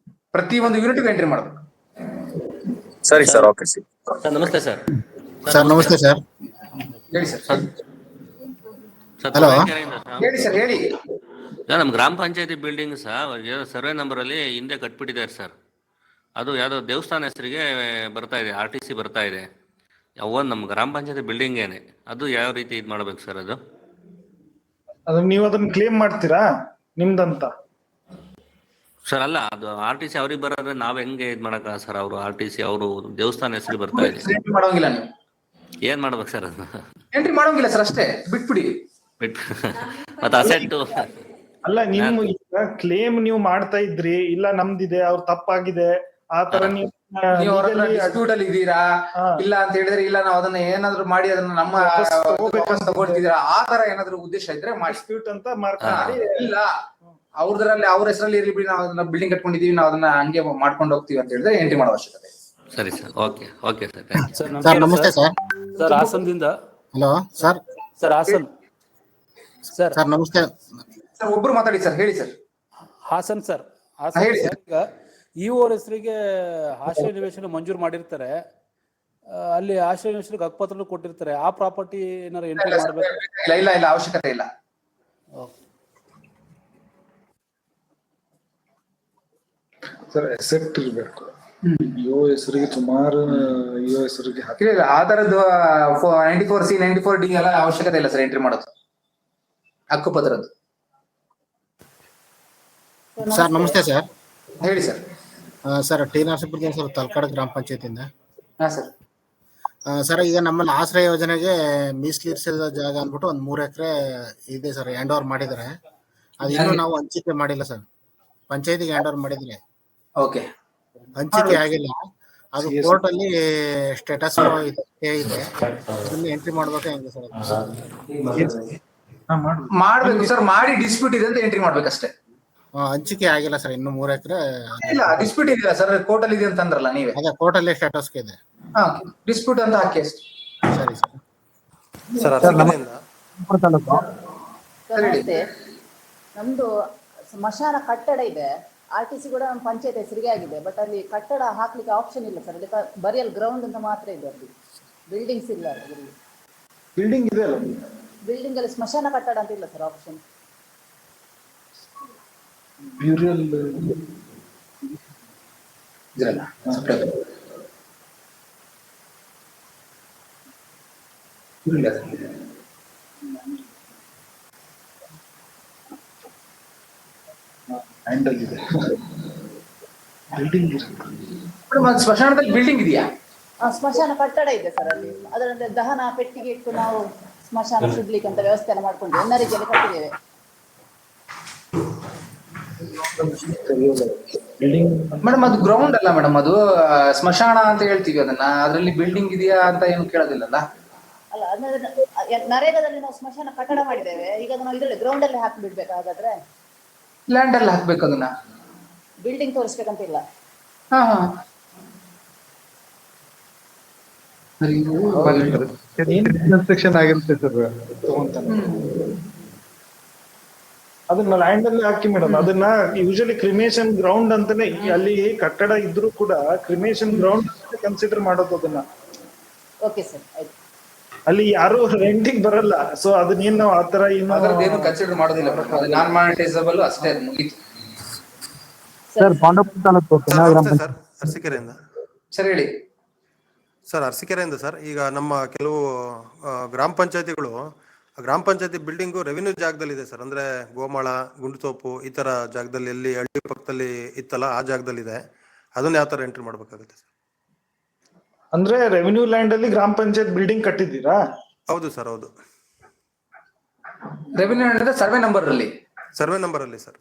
ಪ್ರತಿ ಒಂದು ಯೂನಿಟ್ ಎಂಟ್ರಿ ಮಾಡ್ಬೇಕು. ಸರಿ ಸರ್, ಓಕೆ ಸರ್. ಸರ್ ನಮಸ್ತೆ ಸರ್. ಸರ್ ನಮಸ್ತೆ ಸರ್. ಹೇಳಿ ಸರ್. ಹಲೋ ಹೇಳಿ ಸರ್, ಹೇಳಿ. ನಮ್ಮ ಗ್ರಾಮ ಪಂಚಾಯತಿ ಬಿಲ್ಡಿಂಗ್ ಸರ್ವೆ ನಂಬರ್ ಅಲ್ಲಿ ಹಿಂದೆ ಕಟ್ಬಿಟ್ಟಿದ್ದಾರೆ ಸರ್. ಅದು ಯಾವ್ದೋ ದೇವಸ್ಥಾನ ಹೆಸರಿಗೆ ಬರ್ತಾ ಇದೆ, RTC ಬರ್ತಾ ಇದೆ. ನಮ್ಮ ಗ್ರಾಮ ಪಂಚಾಯತಿ ಬಿಲ್ಡಿಂಗ್ ಏನೆ, ಅದು ಯಾವ ರೀತಿ ಇದು ಮಾಡ್ಬೇಕು ಸರ್? ನೀವು ಅದನ್ನ ಕ್ಲೇಮ್ ಮಾಡ್ತೀರಾ ನಿಮ್ದಂತ? ಸರ್ ಅಲ್ಲ, ಅದು RTC ಅವ್ರಿಗೆ ಬರೋದ್ರೆ ನಾವ್ ಹೆಂಗೆ ಇದು ಮಾಡಕ ಸರ್? ಅವರು RTC ಅವರು ದೇವಸ್ಥಾನ ಹೆಸರು ಬರ್ತಾ ಇದೆ. ಎಂಟ್ರಿ ಮಾಡೋಂಗಿಲ್ಲ ನೀವು. ಏನ್ ಮಾಡ್ಬೇಕು ಸರ್ ಅದನ್ನ? ಎಂಟ್ರಿ ಮಾಡೋಂಗಿಲ್ಲ ಸರ್, ಅಷ್ಟೇ ಬಿಟ್ಬಿಡಿ. ಮತ್ತೆ ಅಸೆಟ್ ಅಲ್ಲ, ನೀವು ಈಗ ಕ್ಲೇಮ್ ನೀವು ಮಾಡ್ತಾ ಇದ್ರಿ, ಇಲ್ಲ ನಮ್ದಿದೆ ಅವ್ರು ತಪ್ಪಾಗಿದೆ ಆ ತರ ನೀವು ಡಿಸ್ಪ್ಯೂಟ್ ಅಲ್ಲಿ ಇದ್ದೀರಾ ಇಲ್ಲ ಅಂತ ಹೇಳಿದ್ರೆ, ಇಲ್ಲ ನಾವು ಅದನ್ನ ಏನಾದ್ರು ಮಾಡಿ ಅದನ್ನ ನಮ್ಮ ತಗೊಳ್ತಿದ್ದೀರಾ, ಆ ತರ ಏನಾದ್ರು ಉದ್ದೇಶ ಇದ್ರೆ ಮಾಡಿ. ಡಿಸ್ಪ್ಯೂಟ್ ಅಂತ ಮಾಡ್ತಾರೆ. ಇಲ್ಲ ಅವ್ರದ್ರಲ್ಲಿ ಅವ್ರ ಹೆಸರಲ್ಲಿ ಇರ್ಲಿ ಬಿಡಿ, ನಾವು ಅದನ್ನ ಬಿಲ್ಡಿಂಗ್ ಕಟ್ಕೊಂಡಿದೀವಿ, ನಾವು ಅದನ್ನ ಹಂಗೆ ಮಾಡ್ಕೊಂಡು ಹೋಗ್ತೀವಿ ಅಂತ ಹೇಳಿದ್ರೆ ಎಂಟ್ರಿ ಮಾಡೋ ಅವಶ್ಯಕತೆ. ಸರಿ sir, okay okay sir. Sir ನಮಸ್ತೆ ಸರ್. ಸರ್ ಹಾಸನದಿಂದ. Hello sir. Sir Hassan. Sir sir ನಮಸ್ತೆ ಸರ್. ಒಬ್ರು ಮಾತಾಡಿ ಸರ್, ಹೇಳಿ sir. Hassan sir. Hassan sir. ಈಗ ಇವ್ರ ಹೆಸರಿಗೆ ಆಶ್ರಯ ನಿವೇಶನ ಮಂಜೂರು ಮಾಡಿರ್ತಾರೆ, ಅಲ್ಲಿ ಆಶ್ರಯ ನಿವೇಶನಕ್ಕೆ ಹಕ್ಕುಪತ್ರ ಕೊಟ್ಟಿರ್ತಾರೆ. ಆ ಪ್ರಾಪರ್ಟಿ ಏನಾರು ಎಂಟ್ರಿ ಮಾಡ್ಬೇಕು? ಇಲ್ಲ ಅವಶ್ಯಕತೆ ಇಲ್ಲ. ಸರ್ ಎಸೆಪ್ಟ್ ಇರ್ಬೇಕು. ಹೆಸರಿಗೆ ಸುಮಾರು ಹೆಸರಿಗೆ ಇಲ್ಲ, ಆ ತರದ್ದು 94C 94D ಎಲ್ಲ ಅವಶ್ಯಕತೆ ಇಲ್ಲ ಸರ್ ಎಂಟ್ರಿ ಮಾಡೋದು, ಹಕ್ಕುಪತ್ರದ್ದು. ಸರ್ ನಮಸ್ತೆ ಸರ್. ಹೇಳಿ sir. Sir T Narasipura sir, Talakadu ಗ್ರಾಮ ಪಂಚಾಯತಿಯಿಂದ. ಹಾ ಸರ್. ಸರ್ ಈಗ ನಮ್ಮಲ್ಲಿ ಆಶ್ರಯ ಯೋಜನೆಗೆ ಮೀಸಲಿರಿಸಿದ ಜಾಗ ಅಂದ್ಬಿಟ್ಟು ಒಂದು 3 ಎಕರೆ ಇದೆ ಸರ್, ಹ್ಯಾಂಡ್ ಓವರ್ ಮಾಡಿದ್ದಾರೆ. ಅದು ಇನ್ನೂ ನಾವು ಹಂಚಿಕೆ ಮಾಡಿಲ್ಲ ಸರ್. ಪಂಚಾಯತಿಗೆ ಹ್ಯಾಂಡ್ ಓವರ್ ಮಾಡಿದ್ರೆ ಓಕೆ, ಹಂಚಿಕೆ ಆಗಿಲ್ಲ. ಅದು ಕೋರ್ಟ್ ಅಲ್ಲಿ ಸ್ಟೇಟಸ್ ಇದೆ, ಎಂಟ್ರಿ ಮಾಡ್ಬೇಕಾ ಹೆಂಗೆ ಸರ್? ಮಾಡ್ಬೇಕು ಸರ್, ಮಾಡಿ ಡಿಸ್ಪ್ಯೂಟ್ ಇದೆ ಅಂತ ಎಂಟ್ರಿ ಮಾಡ್ಬೇಕಷ್ಟೇ. ಹಂಚಿಕೆ ಆಗಿಲ್ಲ ಸರ್, ಇನ್ನು 3 ಎಕರೆ ಇಲ್ಲ. ಡಿಸ್ಪ್ಯೂಟ್ ಇದೆಯಲ್ಲ ಸರ್, ಕೋರ್ಟ್ ಅಲ್ಲಿ ಇದೆ ಅಂತ ಅಂದ್ರಲ್ಲ ನೀವೇ. ಅದೇ ಕೋರ್ಟ್ ಅಲ್ಲಿ ಸ್ಟೇಟಸ್ ಇದೆ. ಡಿಸ್ಪ್ಯೂಟ್ ಅಂತ ಹಾಕಿ ಅಷ್ಟೇ. ಸರಿ ಸರ್. ನಮ್ದು ಸ್ಮಶಾನ ಕಟ್ಟಡ ಇದೆ, RTC ಕೂಡ ನಮ್ಮ ಪಂಚಾಯತ್ ಹೆಸರಿಗೆ ಆಗಿದೆ. ಬಟ್ ಅಲ್ಲಿ ಕಟ್ಟಡ ಹಾಕ್ಲಿಕ್ಕೆ ಆಪ್ಷನ್ ಇಲ್ಲ ಸರ್, ಅದಕ್ಕೆ ಬರೀ ಅಲ್ಲಿ ಗ್ರೌಂಡ್ ಅಂತ ಮಾತ್ರ ಇದೆ, ಅಲ್ಲಿ ಬಿಲ್ಡಿಂಗ್ಸ್ ಇಲ್ಲ. ಬಿಲ್ಡಿಂಗ್ ಇದೆ ಅಲ್ಲ, ಬಿಲ್ಡಿಂಗ್ ಅಲ್ಲಿ ಸ್ಮಶಾನ ಕಟ್ಟಡ ಅಂತ ಇಲ್ಲ ಸರ್ ಆಪ್ಷನ್. ಬ್ಯೂರಿಯಲ್ ಇದ್ರಲ್ಲ ಹ್ಯಾಂಡಲ್ ಇದೆ. ಬಿಲ್ಡಿಂಗ್ ಸ್ಮಶಾನದಲ್ಲಿ ಬಿಲ್ಡಿಂಗ್ ಇದೆಯಾ? ಸ್ಮಶಾನ ಕಟ್ಟಡ ಇದೆ ಸರ್, ಅಲ್ಲಿ ಅದರಲ್ಲಿ ದಹನ ಪೆಟ್ಟಿಗೆ ಇಟ್ಟು ನಾವು ಸ್ಮಶಾನ ಸುಡ್ಲಿಕ್ಕೆ ಅಂತ ವ್ಯವಸ್ಥೆ ಎಲ್ಲ ಮಾಡ್ಕೊಂಡು ಎಲ್ಲ ರೀತಿಯಲ್ಲಿ ಕಟ್ಟಿದ್ದೇವೆ. ಮೇಡಮ್ ಅದು ಗ್ರೌಂಡ್ ಅಲ್ಲ ಮೇಡಮ್, ಅದು ಸ್ಮಶಾನ ಅಂತ ಹೇಳ್ತೀವಿ ಅದನ್ನ. ಅದ್ರಲ್ಲಿ ಬಿಲ್ಡಿಂಗ್ ಇದೆಯಾ ಅಂತ ಏನು ಕೇಳೋದಿಲ್ಲಲ್ಲ. ಅಲ್ಲ, ನರೇಗಾದಲ್ಲಿ ನಾವು ಸ್ಮಶಾನ ಕಟ್ಟಡ ಮಾಡಿದ್ದೇವೆ. ಈಗ ನಾವು ಇದರಲ್ಲಿ ಗ್ರೌಂಡ್ ಅಲ್ಲಿ ಹಾಕಿ ಬಿಡ್ಬೇಕು. ಹಾಗಾದ್ರೆ ಲ್ಯಾಂಡ್ ಅಲ್ಲಿ ಹಾಕ್ಬೇಕು ಅದನ್ನ, ಬಿಲ್ಡಿಂಗ್ ತೋರಿಸ್ಬೇಕಂತ ಇಲ್ಲ. ಕನ್ಸ್ಟ್ರಕ್ಷನ್ ಆಗಿರುತ್ತೆ ಸರ್. ಅದನ್ನ ಲ್ಯಾಂಡ್ ಅಲ್ಲಿ ಹಾಕಿ ಮೇಡಮ್. ಅದನ್ನ ಯೂಶಲಿ ಕ್ರಿಮೇಷನ್ ಗ್ರೌಂಡ್ ಅಂತಾನೆ, ಅಲ್ಲಿ ಕಟ್ಟಡ ಇದ್ರೂ ಕೂಡ ಕ್ರಿಮೇಷನ್ ಗ್ರೌಂಡ್ ಕನ್ಸಿಡರ್ ಮಾಡೋದು ಅದನ್ನ. ಓಕೆ ಸರ್, ಆಯ್ತು. ಅಲ್ಲಿ ಯಾರು ರೆಂಟಿಗೆ ಬರಲ್ಲ, ಸೊ ಅದನ್ನೇನು ಆತರ ಏನು ಕನ್ಸಿಡರ್ ಮಾಡೋದಿಲ್ಲ. ನಾನ್ ಮಾನಿಟೈಸಬಲ್ ಅಷ್ಟೇ, ಅದು ಮುಗೀತು. ಸರ್ ಪಾಂಡವಪುರ ತಾಲೂಕು ಸರ್ ಅರಸೀಕೆರೆಯಿಂದ. ಸರ್ ಹೇಳಿ ಸರ್ ಅರಸೀಕೆರೆಯಿಂದ ಸರ್. ಈಗ ನಮ್ಮ ಕೆಲವು ಗ್ರಾಮ ಪಂಚಾಯತಿಗಳು ಗ್ರಾಮ ಪಂಚಾಯತಿ ಬಿಲ್ಡಿಂಗು ರೆವಿನ್ಯೂ ಜಾಗದಲ್ಲಿ ಇದೆ ಸರ್. ಅಂದ್ರೆ ಗೋಮಾಳ, ಗುಂಡುತೋಪು ಈ ತರ ಜಾಗದಲ್ಲಿ, ಎಲ್ಲಿ ಹಳ್ಳಿ ಪಕ್ಕದಲ್ಲಿ ಇತ್ತಲ್ಲ ಆ ಜಾಗದಲ್ಲಿ ಇದೆ. ಅದನ್ನ ಯಾವ ತರ ಎಂಟ್ರಿ ಮಾಡ್ಬೇಕಾಗುತ್ತೆ ಸರ್? ಅಂದ್ರೆ ರೆವಿನ್ಯೂ ಲ್ಯಾಂಡ್ ಅಲ್ಲಿ ಗ್ರಾಮ ಪಂಚಾಯತ್ ಬಿಲ್ಡಿಂಗ್ ಕಟ್ಟಿದ್ದೀರಾ? ಹೌದು ಸರ್, ಹೌದು. ರೆವಿನ್ಯೂ ಲ್ಯಾಂಡ್ ಸರ್ವೆ ನಂಬರ್ ಅಲ್ಲಿ, ಸರ್ವೆ ನಂಬರ್ ಅಲ್ಲಿ ಸರ್.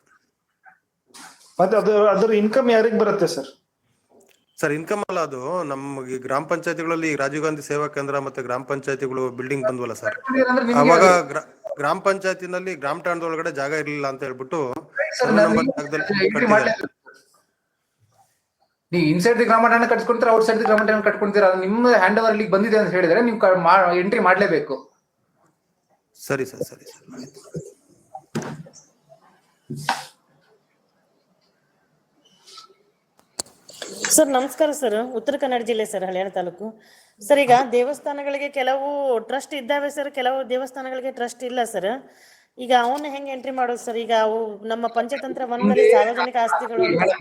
ಮತ್ತೆ ಅದರ ಇನ್ಕಮ್ ಯಾರಿಗೆ ಬರುತ್ತೆ ಸರ್? ಸರ್ ಇನ್ಕಮ್ ಅಲ್ಲ ಅದು ನಮ್ಗೆ ಗ್ರಾಮ ಪಂಚಾಯತಿಗಳಲ್ಲಿ ರಾಜೀವ್ ಗಾಂಧಿ ಸೇವಾ ಕೇಂದ್ರ ಮತ್ತೆ ಗ್ರಾಮ ಪಂಚಾಯತಿಗಳು ಬಿಲ್ಡಿಂಗ್ ಬಂದ್ವಲ್ಲ ಸರ್, ಅವಾಗ ಗ್ರಾಮ ಪಂಚಾಯತಿನಲ್ಲಿ ಗ್ರಾಮ ಠಾಣದೊಳಗಡೆ ಜಾಗ ಇರ್ಲಿಲ್ಲ ಅಂತ ಹೇಳ್ಬಿಟ್ಟು ಸರ್ವೆ ನಂಬರ್ ಜಾಗದಲ್ಲಿ ಕಟ್ಟಿದ್ದಾರೆ. ನೀವು ಇನ್ಸೈಡ್ ದಿ ಗ್ರಾಮ ಠಾಣೆ ಕಟ್ಕೊಂತೀರಾ, ಔಟ್ ಸೈಡ್ ದಿ ಗ್ರಾಮ ಠಾಣೆ ಕಟ್ಕೊಂತೀರಾ, ಅದು ನಿಮ್ಮ ಹ್ಯಾಂಡ್ ಓವರ್ ಇಲ್ಲಿ ಬಂದಿದೆ ಅಂತ ಹೇಳಿದ್ರೆ ನೀವು ಎಂಟ್ರಿ ಮಾಡ್ಲೇಬೇಕು. ಸರಿ ಸರ್, ಸರಿ ಸರ್, ಆಯ್ತು. ಸರ್ ನಮಸ್ಕಾರ ಸರ್, ಉತ್ತರ ಕನ್ನಡ ಜಿಲ್ಲೆ ಸರ್, ಹಳಿಯಾಳ ತಾಲೂಕು. ಸರ್ ಈಗ ದೇವಸ್ಥಾನಗಳಿಗೆ ಕೆಲವು ಟ್ರಸ್ಟ್ ಇದ್ದಾವೆ ಸರ್, ಕೆಲವು ದೇವಸ್ಥಾನಗಳಿಗೆ ಟ್ರಸ್ಟ್ ಇಲ್ಲ ಸರ್. ಈಗ ಅವನ್ನ ಹೆಂಗ್ ಎಂಟ್ರಿ ಮಾಡೋದು ಸರ್? ಈಗ ಅವು ನಮ್ಮ ಪಂಚತಂತ್ರ ಒಂದಲ್ಲಿ ಸಾರ್ವಜನಿಕ ಆಸ್ತಿಗಳು ಅಂತ.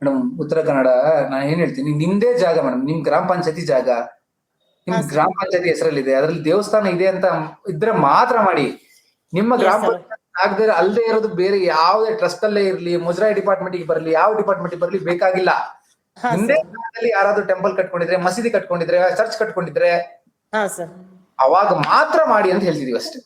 ಮೇಡಮ್ ಉತ್ತರ ಕನ್ನಡ ನಾನು ಏನ್ ಹೇಳ್ತೀನಿ, ನಿಮ್ದೇ ಜಾಗ ಮೇಡಮ್, ನಿಮ್ ಗ್ರಾಮ ಪಂಚಾಯತಿ ಜಾಗ, ನಿಮ್ ಗ್ರಾಮ ಪಂಚಾಯತಿ ಹೆಸರಲ್ಲಿದೆ, ಅದ್ರಲ್ಲಿ ದೇವಸ್ಥಾನ ಇದೆ ಅಂತ ಇದ್ರೆ ಮಾತ್ರ ಮಾಡಿ. ನಿಮ್ಮ ಗ್ರಾಮ ಪಂಚಾಯತ್ ಆಗದೆ ಅಲ್ಲದೆ ಇರೋದು ಬೇರೆ ಯಾವುದೇ ಟ್ರಸ್ಟ್ ಅಲ್ಲೇ ಇರ್ಲಿ, ಮುಜರಾಯಿ ಡಿಪಾರ್ಟ್ಮೆಂಟ್ ಗೆ ಬರಲಿ, ಯಾವ ಡಿಪಾರ್ಟ್ಮೆಂಟ್ ಗೆ ಬರಲಿ ಬೇಕಾಗಿಲ್ಲ. ನಿಮ್ದೇ ಜಾಗದಲ್ಲಿ ಯಾರಾದ್ರೂ ಟೆಂಪಲ್ ಕಟ್ಕೊಂಡಿದ್ರೆ, ಮಸೀದಿ ಕಟ್ಕೊಂಡಿದ್ರೆ, ಚರ್ಚ್ ಕಟ್ಕೊಂಡಿದ್ರೆ ಅವಾಗ ಮಾತ್ರ ಮಾಡಿ ಅಂತ ಹೇಳ್ತಿದೀವಿ ಅಷ್ಟೇ.